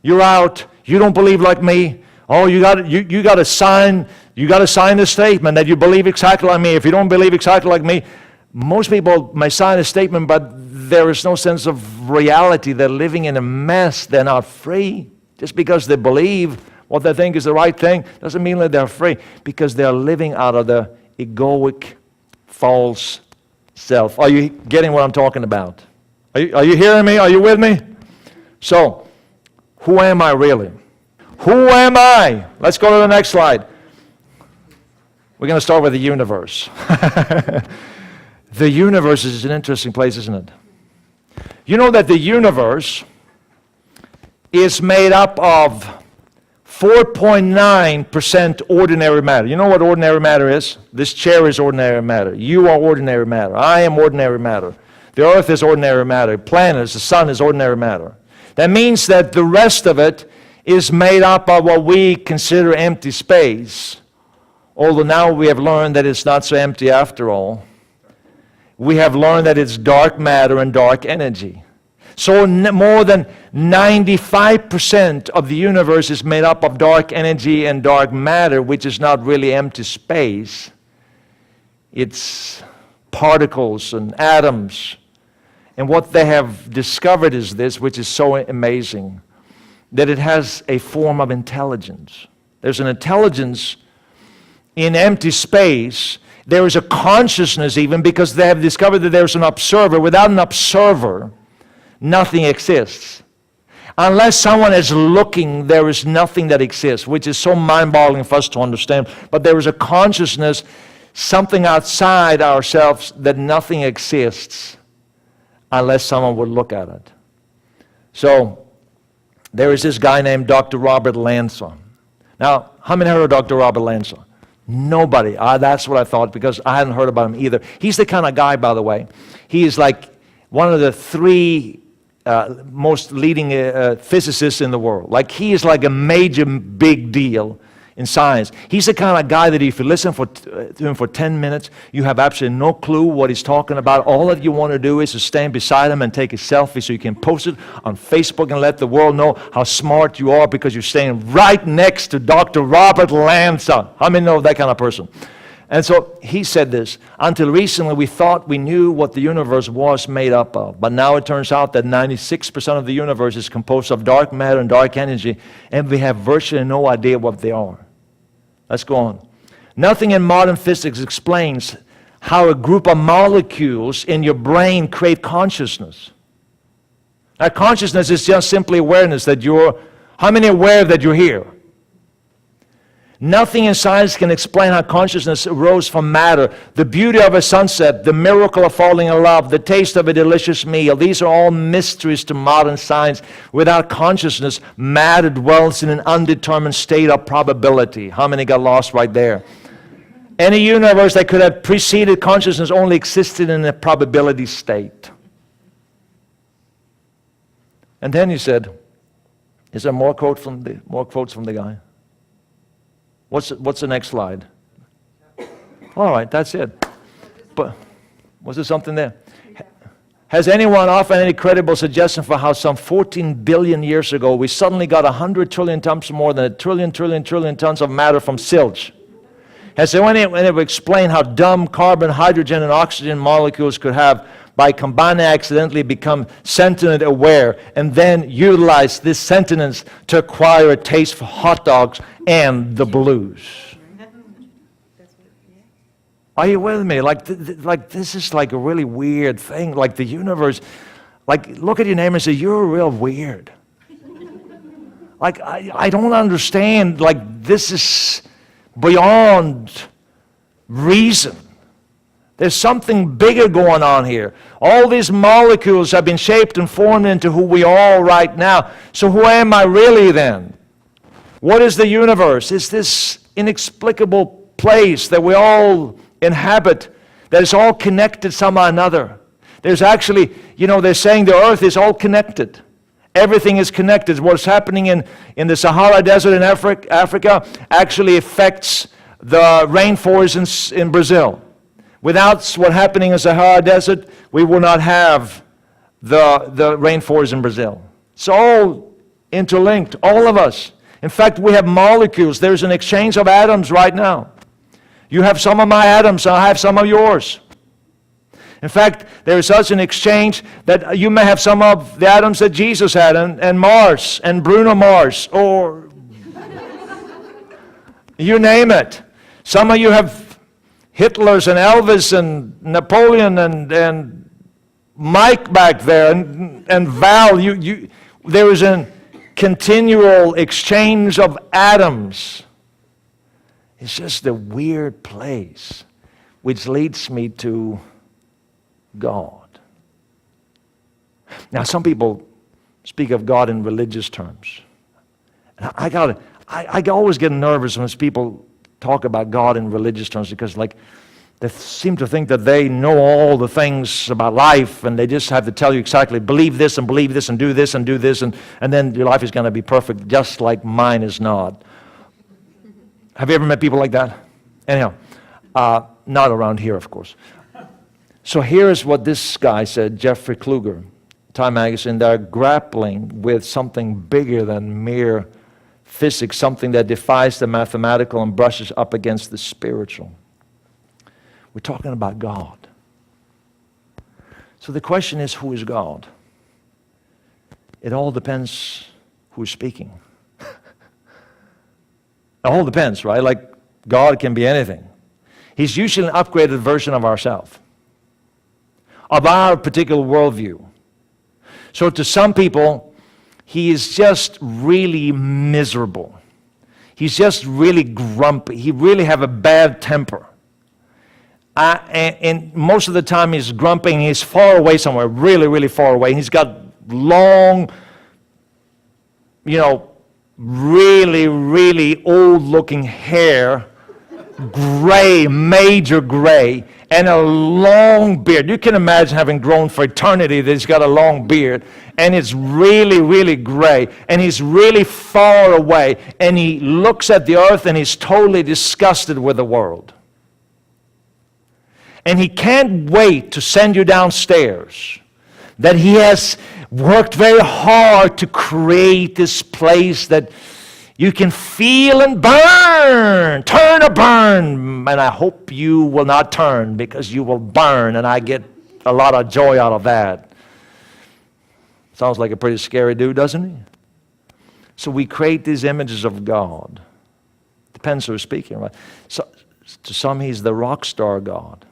you're out, you don't believe like me. Oh, you got to sign the statement that you believe exactly like me. If you don't believe exactly like me, most people may sign a statement, but there is no sense of reality. They're living in a mess. They're not free. Just because they believe what they think is the right thing doesn't mean that they're free, because they're living out of the egoic, false self. Are you getting what I'm talking about? Are you hearing me? Are you with me? So, who am I really? Who am I? Let's go to the next slide. We're going to start with the universe. The universe is an interesting place, isn't it? You know that the universe is made up of 4.9% ordinary matter. You know what ordinary matter is? This chair is ordinary matter. You are ordinary matter. I am ordinary matter. The earth is ordinary matter. Planets, the sun is ordinary matter. That means that the rest of it is made up of what we consider empty space. Although now we have learned that it's not so empty after all. we have learned that it's dark matter and dark energy. So more than 95% of the universe is made up of dark energy and dark matter, which is not really empty space. It's particles and atoms. And what they have discovered is this, which is so amazing, that it has a form of intelligence. There's an intelligence in empty space. There is a consciousness even, because they have discovered that there's an observer. Without an observer, nothing exists. Unless someone is looking, there is nothing that exists, which is so mind-boggling for us to understand. But there is a consciousness, something outside ourselves, that nothing exists unless someone would look at it. So there is this guy named Dr. Robert Lanza. Now, how many heard of Dr. Robert Lanza? Nobody. That's what I thought, because I hadn't heard about him either. He's the kind of guy, by the way. He is like one of the three most leading physicists in the world. Like, he is like a major big deal in science. He's the kind of guy that if you listen to him for 10 minutes, you have absolutely no clue what he's talking about. All that you want to do is to stand beside him and take a selfie so you can post it on Facebook and let the world know how smart you are because you're standing right next to Dr. Robert Lanza. How many know of that kind of person? And so he said this: until recently we thought we knew what the universe was made up of, but now it turns out that 96% of the universe is composed of dark matter and dark energy, and we have virtually no idea what they are. Let's go on. Nothing in modern physics explains how a group of molecules in your brain create consciousness. Now, consciousness is just simply awareness that how many are aware that you're here? Nothing in science can explain how consciousness arose from matter. The beauty of a sunset, the miracle of falling in love, the taste of a delicious meal, these are all mysteries to modern science. Without consciousness, matter dwells in an undetermined state of probability. How many got lost right there? Any universe that could have preceded consciousness only existed in a probability state. And then he said, is there more quotes from the guy? What's the next slide? All right, that's it. But was there something there? Has anyone offered any credible suggestion for how some 14 billion years ago we suddenly got 100 trillion times more than a trillion tons of matter from silage? Has anyone ever explained how dumb carbon, hydrogen, and oxygen molecules could have, by combining, accidentally become sentient aware and then utilize this sentience to acquire a taste for hot dogs and the blues? Are you with me? Like this is like a really weird thing. Like the universe, like look at your neighbor and say, you're real weird. Like I don't understand. Like this is beyond reason. There's something bigger going on here. All these molecules have been shaped and formed into who we are right now. So who am I really then? What is the universe? It's this inexplicable place that we all inhabit, that is all connected somehow or another. There's actually, they're saying the earth is all connected. Everything is connected. What's happening in the Sahara Desert in Africa actually affects the rainforests in Brazil. Without what's happening in the Sahara Desert, we will not have the rainforest in Brazil. It's all interlinked, all of us. In fact, we have molecules. There's an exchange of atoms right now. You have some of my atoms, I have some of yours. In fact, there is such an exchange that you may have some of the atoms that Jesus had, and Mars, and Bruno Mars, or you name it. Some of you have Hitler's and Elvis and Napoleon and Mike back there and Val. There is a continual exchange of atoms. It's just a weird place, which leads me to God. Now, some people speak of God in religious terms. And I always get nervous when people talk about God in religious terms, because they seem to think that they know all the things about life, and they just have to tell you exactly, believe this and do this and do this, and then your life is going to be perfect, just like mine is not. Have you ever met people like that? Anyhow, not around here, of course. So here's what this guy said, Jeffrey Kluger, Time Magazine. They're grappling with something bigger than mere physics, something that defies the mathematical and brushes up against the spiritual. We're talking about God. So the question is, who is God? It all depends who's speaking. It all depends, right? Like, God can be anything. He's usually an upgraded version of ourselves, of our particular worldview. So to some people, he is just really miserable. He's just really grumpy. He really have a bad temper. And most of the time he's grumpy and he's far away somewhere, really, really far away. He's got long, really, really old-looking hair, gray, major gray, and a long beard. You can imagine having grown for eternity that he's got a long beard, and it's really, really gray, and he's really far away, and he looks at the earth and he's totally disgusted with the world. And he can't wait to send you downstairs. That he has worked very hard to create this place that you can feel and burn. Turn or burn. And I hope you will not turn, because you will burn, and I get a lot of joy out of that. Sounds like a pretty scary dude, doesn't he? So we create these images of God. Depends who's speaking, right? So, to some, he's the rock star God.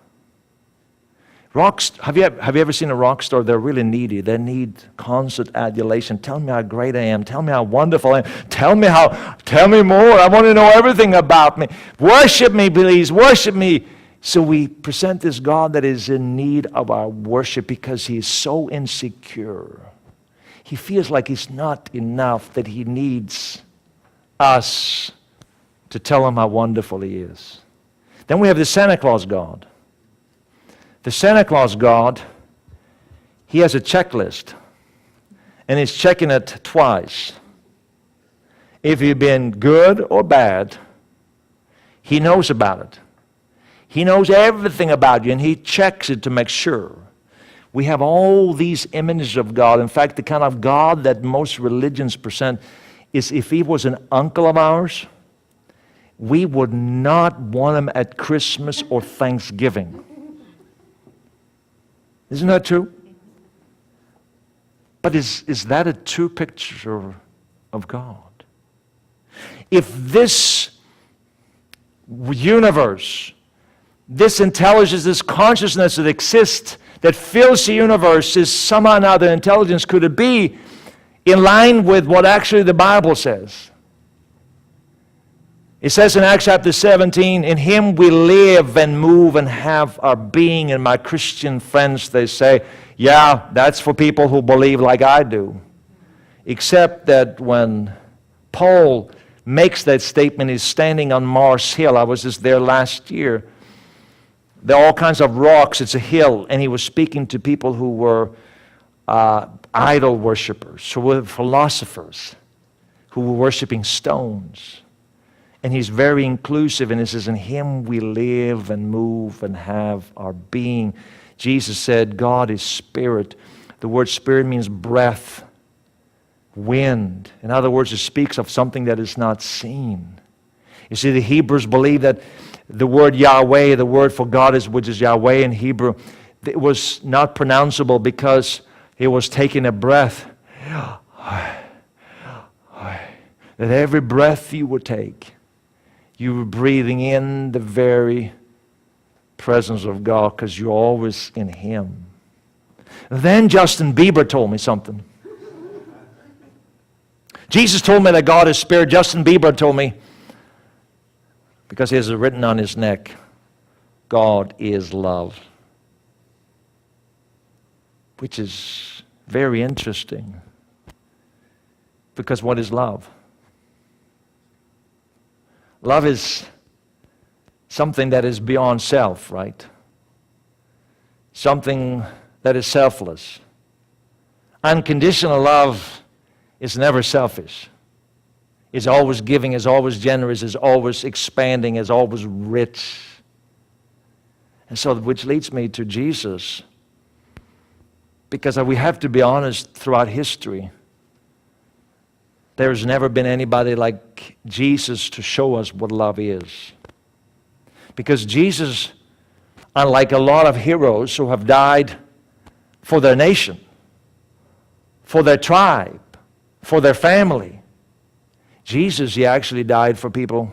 Have you ever seen a rock star? They're really needy. They need constant adulation. Tell me how great I am. Tell me how wonderful I am. Tell me more. I want to know everything about me. Worship me, please. Worship me. So we present this God that is in need of our worship because he is so insecure. He feels like he's not enough, that he needs us to tell him how wonderful he is. Then we have the Santa Claus God. The Santa Claus God, he has a checklist, and he's checking it twice. If you've been good or bad, he knows about it. He knows everything about you, and he checks it to make sure. We have all these images of God. In fact, the kind of God that most religions present is, if he was an uncle of ours, we would not want him at Christmas or Thanksgiving. Isn't that true? But is that a true picture of God? If this universe, this intelligence, this consciousness that exists, that fills the universe, is somehow another intelligence, could it be in line with what actually the Bible says? It says in Acts chapter 17, in him we live and move and have our being. And my Christian friends, they say, yeah, that's for people who believe like I do. Except that when Paul makes that statement, he's standing on Mars Hill. I was just there last year. There are all kinds of rocks. It's a hill. And he was speaking to people who were idol worshipers, who were philosophers, who were worshiping stones. And he's very inclusive, and he says, in him we live and move and have our being. Jesus said, God is spirit. The word spirit means breath, wind. In other words, it speaks of something that is not seen. You see, the Hebrews believe that the word Yahweh, the word for God, which is Yahweh in Hebrew, it was not pronounceable because it was taking a breath. That every breath you would take, you were breathing in the very presence of God, because you're always in him. Then Justin Bieber told me something. Jesus told me that God is spirit. Justin Bieber told me, because he has it written on his neck, God is love. Which is very interesting. Because what is love? Love is something that is beyond self, right? Something that is selfless. Unconditional love is never selfish. It's always giving, it's always generous, it's always expanding, it's always rich. And so, which leads me to Jesus. Because we have to be honest, throughout history, there's never been anybody like Jesus to show us what love is. Because Jesus, unlike a lot of heroes who have died for their nation, for their tribe, for their family, Jesus, he actually died for people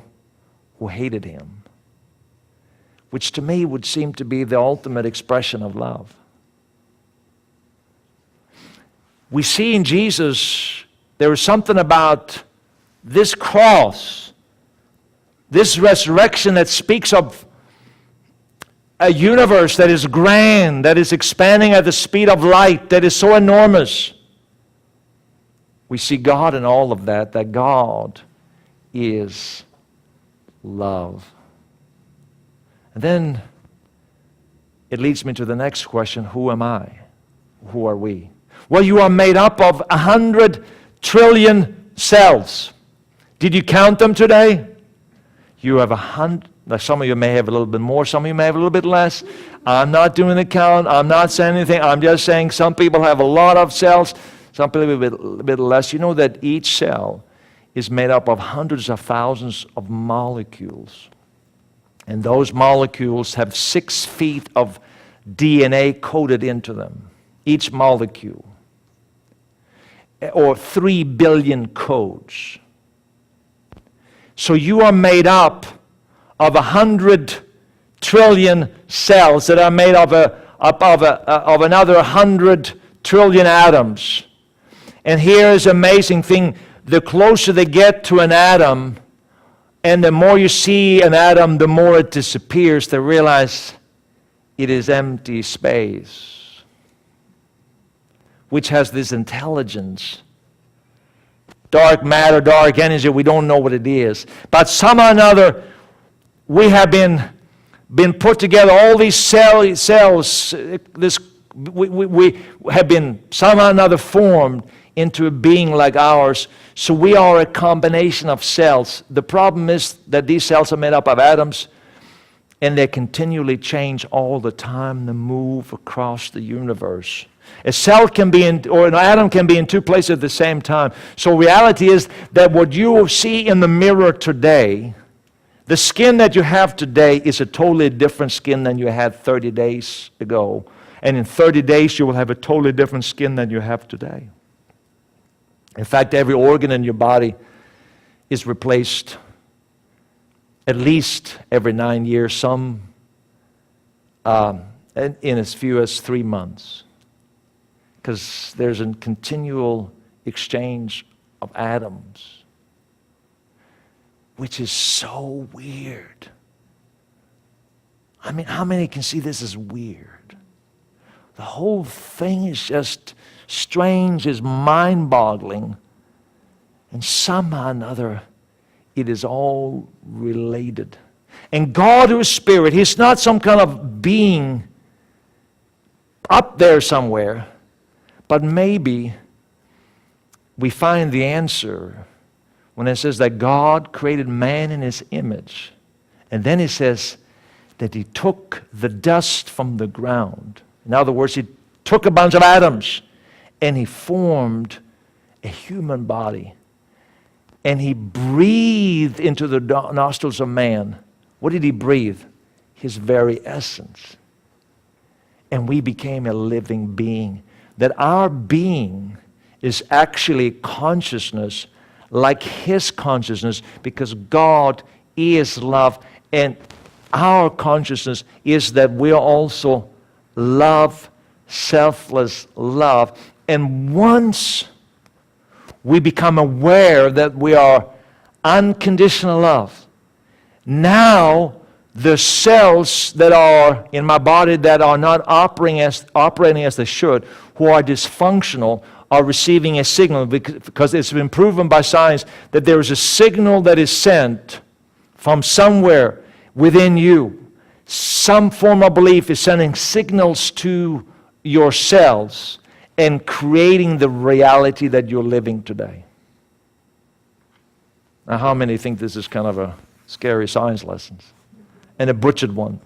who hated him, which to me would seem to be the ultimate expression of love. We see in Jesus, there is something about this cross, this resurrection that speaks of a universe that is grand, that is expanding at the speed of light, that is so enormous. We see God in all of that, that God is love. And then it leads me to the next question, who am I? Who are we? Well, you are made up of 100 trillion cells. Did you count them today? You have 100. Some of you may have a little bit more, some of you may have a little bit less. I'm not doing the count. I'm not saying anything. I'm just saying some people have a lot of cells, some people have a bit less. You know that each cell is made up of hundreds of thousands of molecules. And those molecules have 6 feet of DNA coded into them. Each molecule. Or 3 billion codes. So you are made up of 100 trillion cells that are made of another 100 trillion atoms. And here's an amazing thing. The closer they get to an atom, and the more you see an atom, the more it disappears, they realize it is empty space, which has this intelligence. Dark matter, dark energy, we don't know what it is. But somehow or another, we have been put together, all these cells, we have been somehow or another formed into a being like ours. So we are a combination of cells. The problem is that these cells are made up of atoms, and they continually change all the time. They move across the universe. A cell can be in, or an atom can be in 2 places at the same time. So reality is that what you see in the mirror today, the skin that you have today is a totally different skin than you had 30 days ago. And in 30 days you will have a totally different skin than you have today. In fact, every organ in your body is replaced at least every 9 years, some in as few as 3 months. Because there's a continual exchange of atoms, which is so weird. I mean, how many can see this as weird? The whole thing is just strange, is mind-boggling. And somehow or another, it is all related. And God, who is spirit, He's not some kind of being up there somewhere. But maybe we find the answer when it says that God created man in His image. And then it says that He took the dust from the ground. In other words, He took a bunch of atoms and He formed a human body. And He breathed into the nostrils of man. What did He breathe? His very essence. And we became a living being. That our being is actually consciousness like His consciousness, because God is love, and our consciousness is that we are also love, selfless love. And once we become aware that we are unconditional love, now the cells that are in my body that are not operating as they should, who are dysfunctional, are receiving a signal, because it's been proven by science that there is a signal that is sent from somewhere within you. Some form of belief is sending signals to your cells and creating the reality that you're living today. Now, how many think this is kind of a scary science lesson? And a butchered one?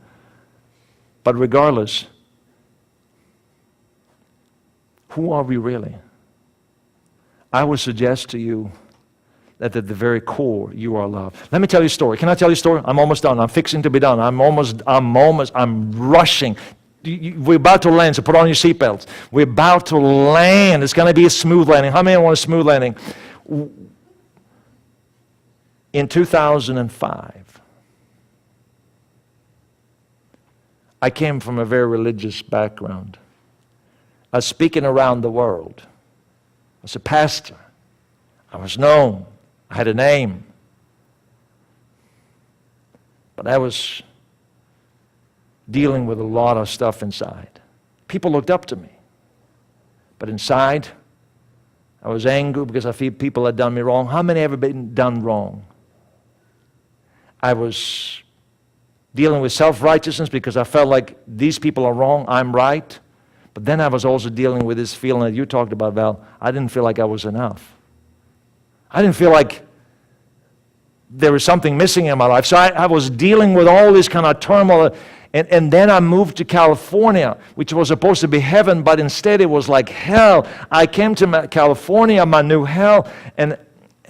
But regardless, who are we really? I would suggest to you that at the very core, you are loved. Let me tell you a story. Can I tell you a story? I'm almost done. I'm fixing to be done. I'm rushing. We're about to land, so put on your seatbelts. We're about to land. It's going to be a smooth landing. How many want a smooth landing? In 2005, I came from a very religious background. I was speaking around the world. I was a pastor. I was known. I had a name. But I was dealing with a lot of stuff inside. People looked up to me. But inside, I was angry because I feel people had done me wrong. How many have ever been done wrong? I was dealing with self-righteousness because I felt like these people are wrong, I'm right. But then I was also dealing with this feeling that you talked about, Val. I didn't feel like I was enough. I didn't feel like there was something missing in my life. So I was dealing with all this kind of turmoil. And then I moved to California, which was supposed to be heaven, but instead it was like hell. I came to California, my new hell, and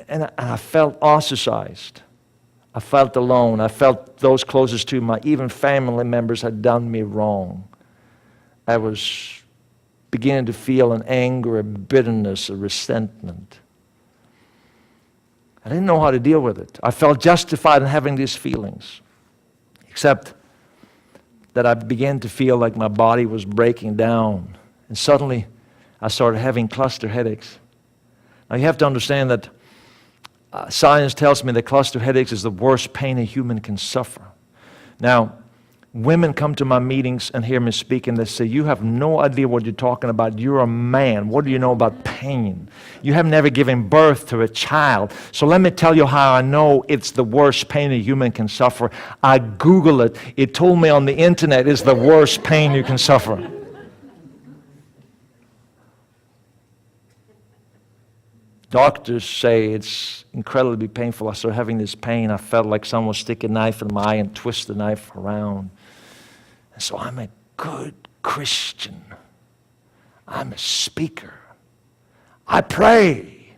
I felt ostracized. I felt alone. I felt those closest to me, even family members, had done me wrong. I was beginning to feel an anger, a bitterness, a resentment. I didn't know how to deal with it. I felt justified in having these feelings, except that I began to feel like my body was breaking down. And suddenly, I started having cluster headaches. Now, you have to understand that science tells me that cluster headaches is the worst pain a human can suffer. Now, women come to my meetings and hear me speak, and they say, you have no idea what you're talking about. You're a man. What do you know about pain? You have never given birth to a child. So let me tell you how I know it's the worst pain a human can suffer. I Google it. It told me on the internet it's the worst pain you can suffer. Doctors say it's incredibly painful. I started having this pain. I felt like someone was sticking a knife in my eye and twist the knife around. And so I'm a good Christian. I'm a speaker. I pray.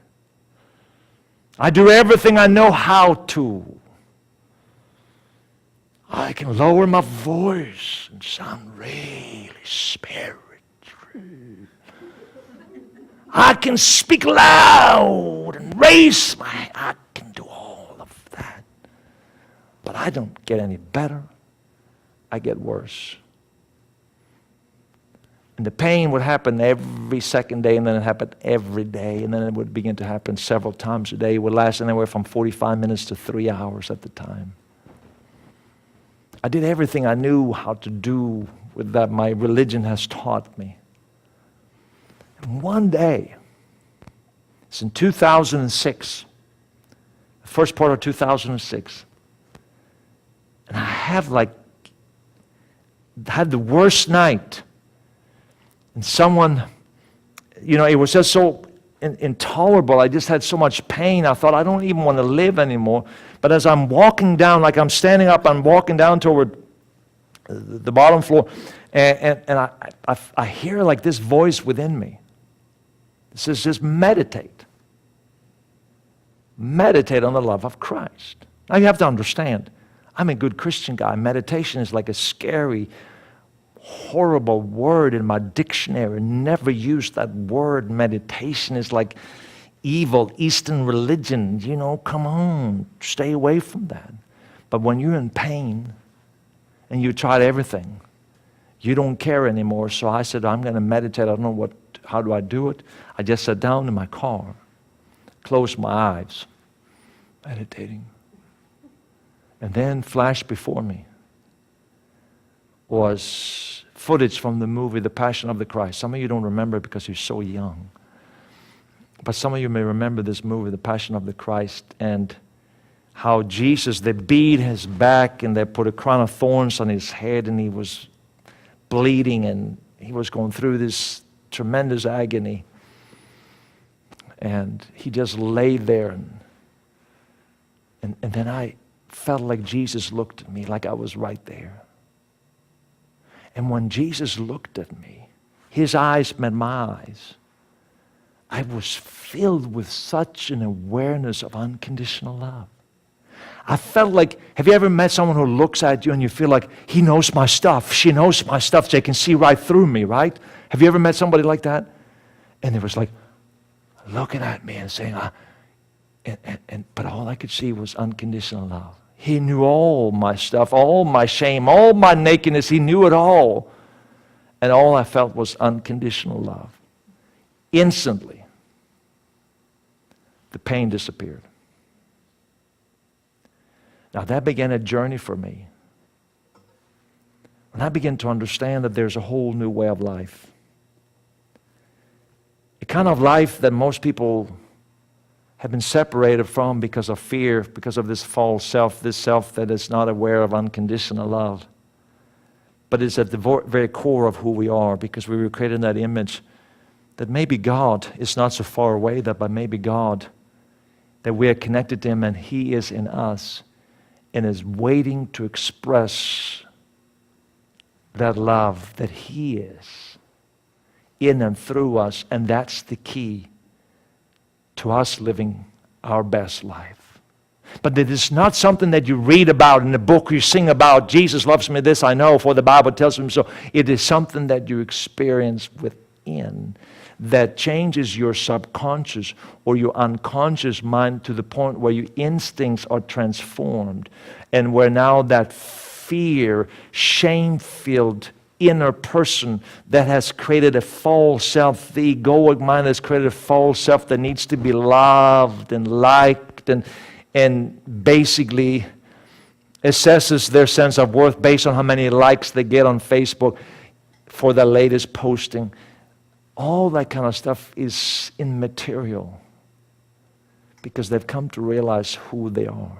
I do everything I know how to. I can lower my voice and sound really spiritual. I can speak loud and raise I can do all of that. But I don't get any better. I get worse. And the pain would happen every second day, and then it happened every day, and then it would begin to happen several times a day. It would last anywhere from 45 minutes to 3 hours at the time. I did everything I knew how to do with that my religion has taught me. And one day, it's in 2006, the first part of 2006, and I had the worst night. And someone, it was just so intolerable. I just had so much pain. I thought, I don't even want to live anymore. But as I'm walking down, like I'm standing up, I'm walking down toward the bottom floor, and I hear like this voice within me. It says, just meditate. Meditate on the love of Christ. Now you have to understand, I'm a good Christian guy. Meditation is like a scary, horrible word in my dictionary. Never use that word. Meditation is like evil Eastern religion. Come on, stay away from that. But when you're in pain and you tried everything, you don't care anymore. So I said, I'm going to meditate. I don't know how do I do it? I just sat down in my car, closed my eyes, meditating. And then flashed before me was footage from the movie The Passion of the Christ. Some of you don't remember it because you're so young. But some of you may remember this movie, The Passion of the Christ, and how Jesus, they beat his back and they put a crown of thorns on his head, and he was bleeding and he was going through this tremendous agony. And he just lay there, and then I felt like Jesus looked at me like I was right there. And when Jesus looked at me, his eyes met my eyes. I was filled with such an awareness of unconditional love. I felt like, have you ever met someone who looks at you and you feel like, he knows my stuff, she knows my stuff, they can see right through me, right? Have you ever met somebody like that? And it was like, looking at me and saying, but all I could see was unconditional love. He knew all my stuff, all my shame, all my nakedness, he knew it all. And all I felt was unconditional love. Instantly, the pain disappeared. Now that began a journey for me. When I began to understand that there's a whole new way of life. A kind of life that most people have been separated from because of fear, because of this false self, this self that is not aware of unconditional love. But it's at the very core of who we are, because we were created in that image that maybe God is not so far away, but maybe God, that we are connected to Him and He is in us and is waiting to express that love that He is in and through us. And that's the key to us living our best life. But it is not something that you read about in a book, you sing about, Jesus loves me, this I know, for the Bible tells me so. It is something that you experience within that changes your subconscious or your unconscious mind to the point where your instincts are transformed, and where now that fear, shame-filled inner person that has created a false self, the egoic mind has created a false self that needs to be loved and liked and basically assesses their sense of worth based on how many likes they get on Facebook for the latest posting. All that kind of stuff is immaterial because they've come to realize who they are.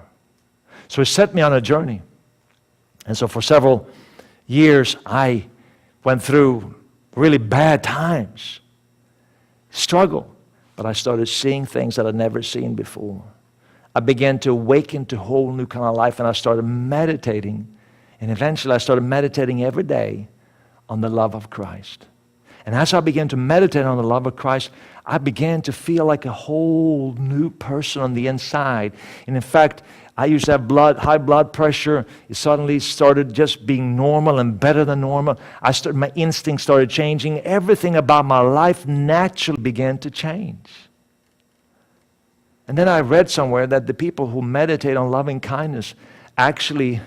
So it set me on a journey. And so for several years, I went through really bad times, struggle, but I started seeing things that I'd never seen before. I began to awaken to a whole new kind of life, and I started meditating, and eventually I started meditating every day on the love of Christ. And as I began to meditate on the love of Christ, I began to feel like a whole new person on the inside. And in fact, I used to have high blood pressure. It suddenly started just being normal and better than normal. My instincts started changing. Everything about my life naturally began to change. And then I read somewhere that the people who meditate on loving kindness, actually,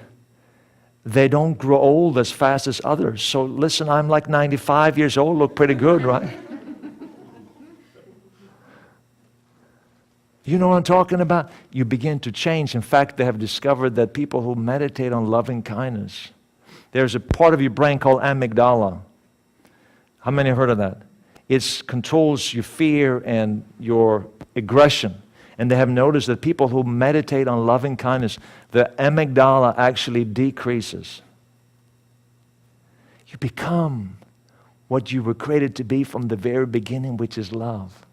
they don't grow old as fast as others. So listen, I'm like 95 years old, look pretty good, right? You know what I'm talking about? You begin to change. In fact, they have discovered that people who meditate on loving kindness, there's a part of your brain called amygdala. How many have heard of that? It controls your fear and your aggression. And they have noticed that people who meditate on loving kindness, the amygdala actually decreases. You become what you were created to be from the very beginning, which is love.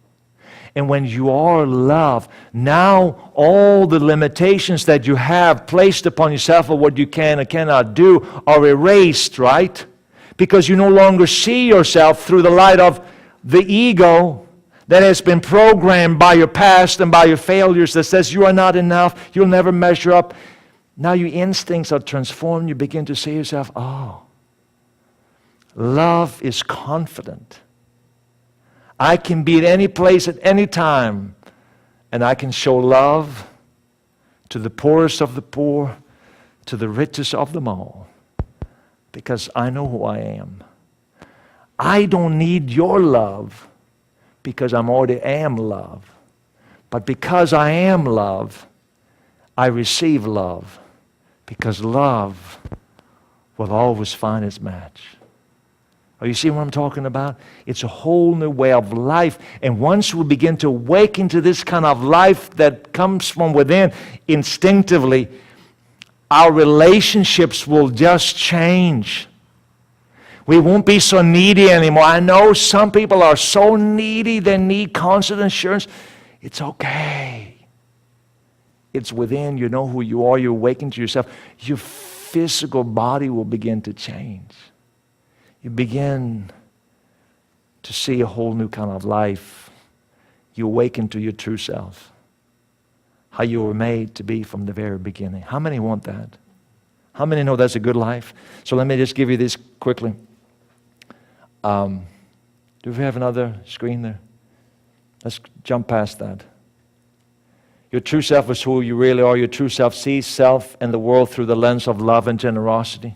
And when you are love, now all the limitations that you have placed upon yourself of what you can and cannot do are erased, right? Because you no longer see yourself through the light of the ego that has been programmed by your past and by your failures that says you are not enough, you'll never measure up. Now your instincts are transformed. You begin to see yourself, oh, love is confident. I can be at any place at any time, and I can show love to the poorest of the poor, to the richest of them all, because I know who I am. I don't need your love because I'm already am love. But because I am love, I receive love, because love will always find its match. Are you seeing what I'm talking about? It's a whole new way of life. And once we begin to awaken to this kind of life that comes from within, instinctively, our relationships will just change. We won't be so needy anymore. I know some people are so needy, they need constant assurance. It's okay. It's within. You know who you are. You awaken to yourself. Your physical body will begin to change. you begin to see a whole new kind of life. You awaken to your true self, how you were made to be from the very beginning. How many want that? How many know that's a good life? So let me just give you this quickly. Do we have another screen there? Let's jump past that. Your true self is who you really are. Your true self sees self and the world through the lens of love and generosity.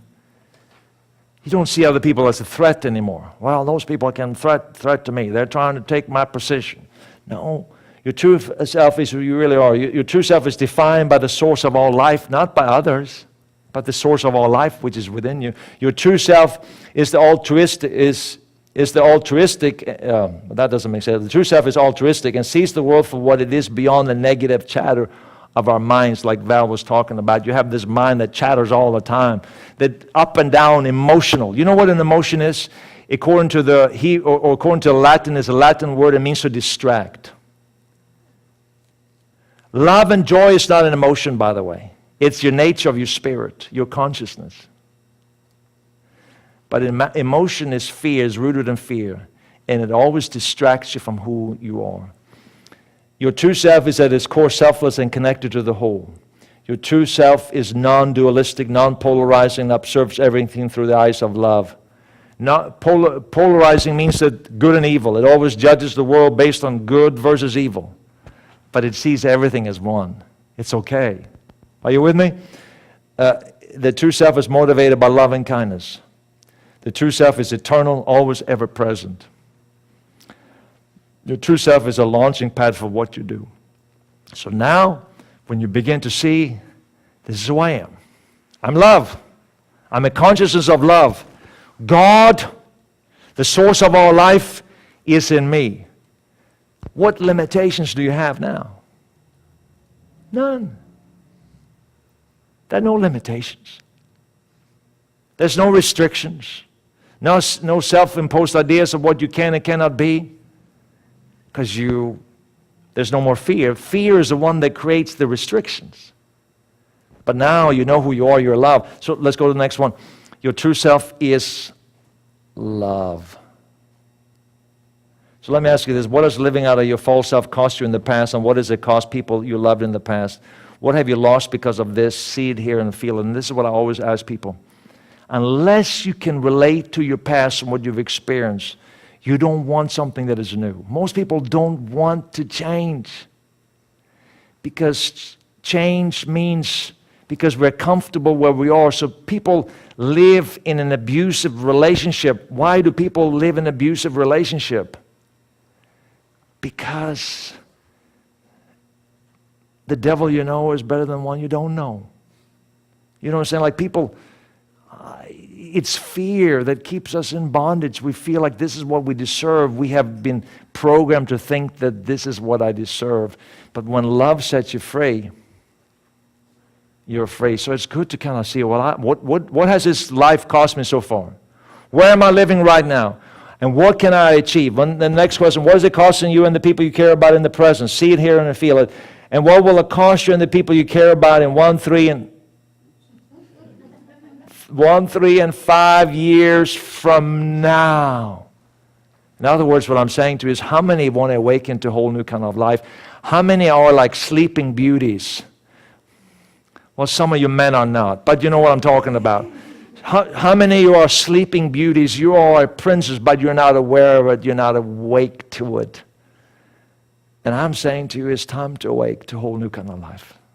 You don't see other people as a threat anymore. Well, those people can threat to me. They're trying to take my position. No, your true self is who you really are. Your true self is defined by the source of all life, not by others, but the source of all life which is within you. Your true self is the altruistic. That doesn't make sense. The true self is altruistic and sees the world for what it is beyond the negative chatter of our minds, like Val was talking about. You have this mind that chatters all the time, that up and down, emotional. You know what an emotion is? According to according to Latin, is a Latin word. It means to distract. Love and joy is not an emotion, by the way. It's your nature of your spirit, your consciousness. But emotion is fear, is rooted in fear, and it always distracts you from who you are. Your true self is at its core selfless and connected to the whole. Your true self is non-dualistic, non-polarizing, observes everything through the eyes of love. Polarizing means that good and evil. It always judges the world based on good versus evil. But it sees everything as one. It's okay. Are you with me? The true self is motivated by love and kindness. The true self is eternal, always ever present. Your true self is a launching pad for what you do. So now, when you begin to see, this is who I am. I'm love. I'm a consciousness of love. God, the source of our life, is in me. What limitations do you have now? None. There are no limitations. There's no restrictions. No self-imposed ideas of what you can and cannot be. Because there's no more fear. Fear is the one that creates the restrictions. But now you know who you are, you're love. So let's go to the next one. Your true self is love. So let me ask you this. What does living out of your false self cost you in the past, and what does it cost people you loved in the past? What have you lost because of this? See it, hear, and feel it. And this is what I always ask people. Unless you can relate to your past and what you've experienced, you don't want something that is new. Most people don't want to change because change means because we're comfortable where we are. So people live in an abusive relationship. Why do people live in an abusive relationship? Because the devil you know is better than one you don't know. You know what I'm saying? Like people, it's fear that keeps us in bondage. We feel like this is what we deserve. We have been programmed to think that this is what I deserve. But when love sets you free, you're free. So it's good to kind of see, well, what has this life cost me so far? Where am I living right now? And what can I achieve? The next question, what is it costing you and the people you care about in the present? See it, hear it, and feel it. And what will it cost you and the people you care about in 1, 3, and 5 years from now? In other words, what I'm saying to you is, how many want to awaken to a whole new kind of life? How many are like sleeping beauties? Well, some of you men are not, but you know what I'm talking about. How many of you are sleeping beauties? You are a princess, but you're not aware of it. You're not awake to it. And I'm saying to you, it's time to awake to a whole new kind of life.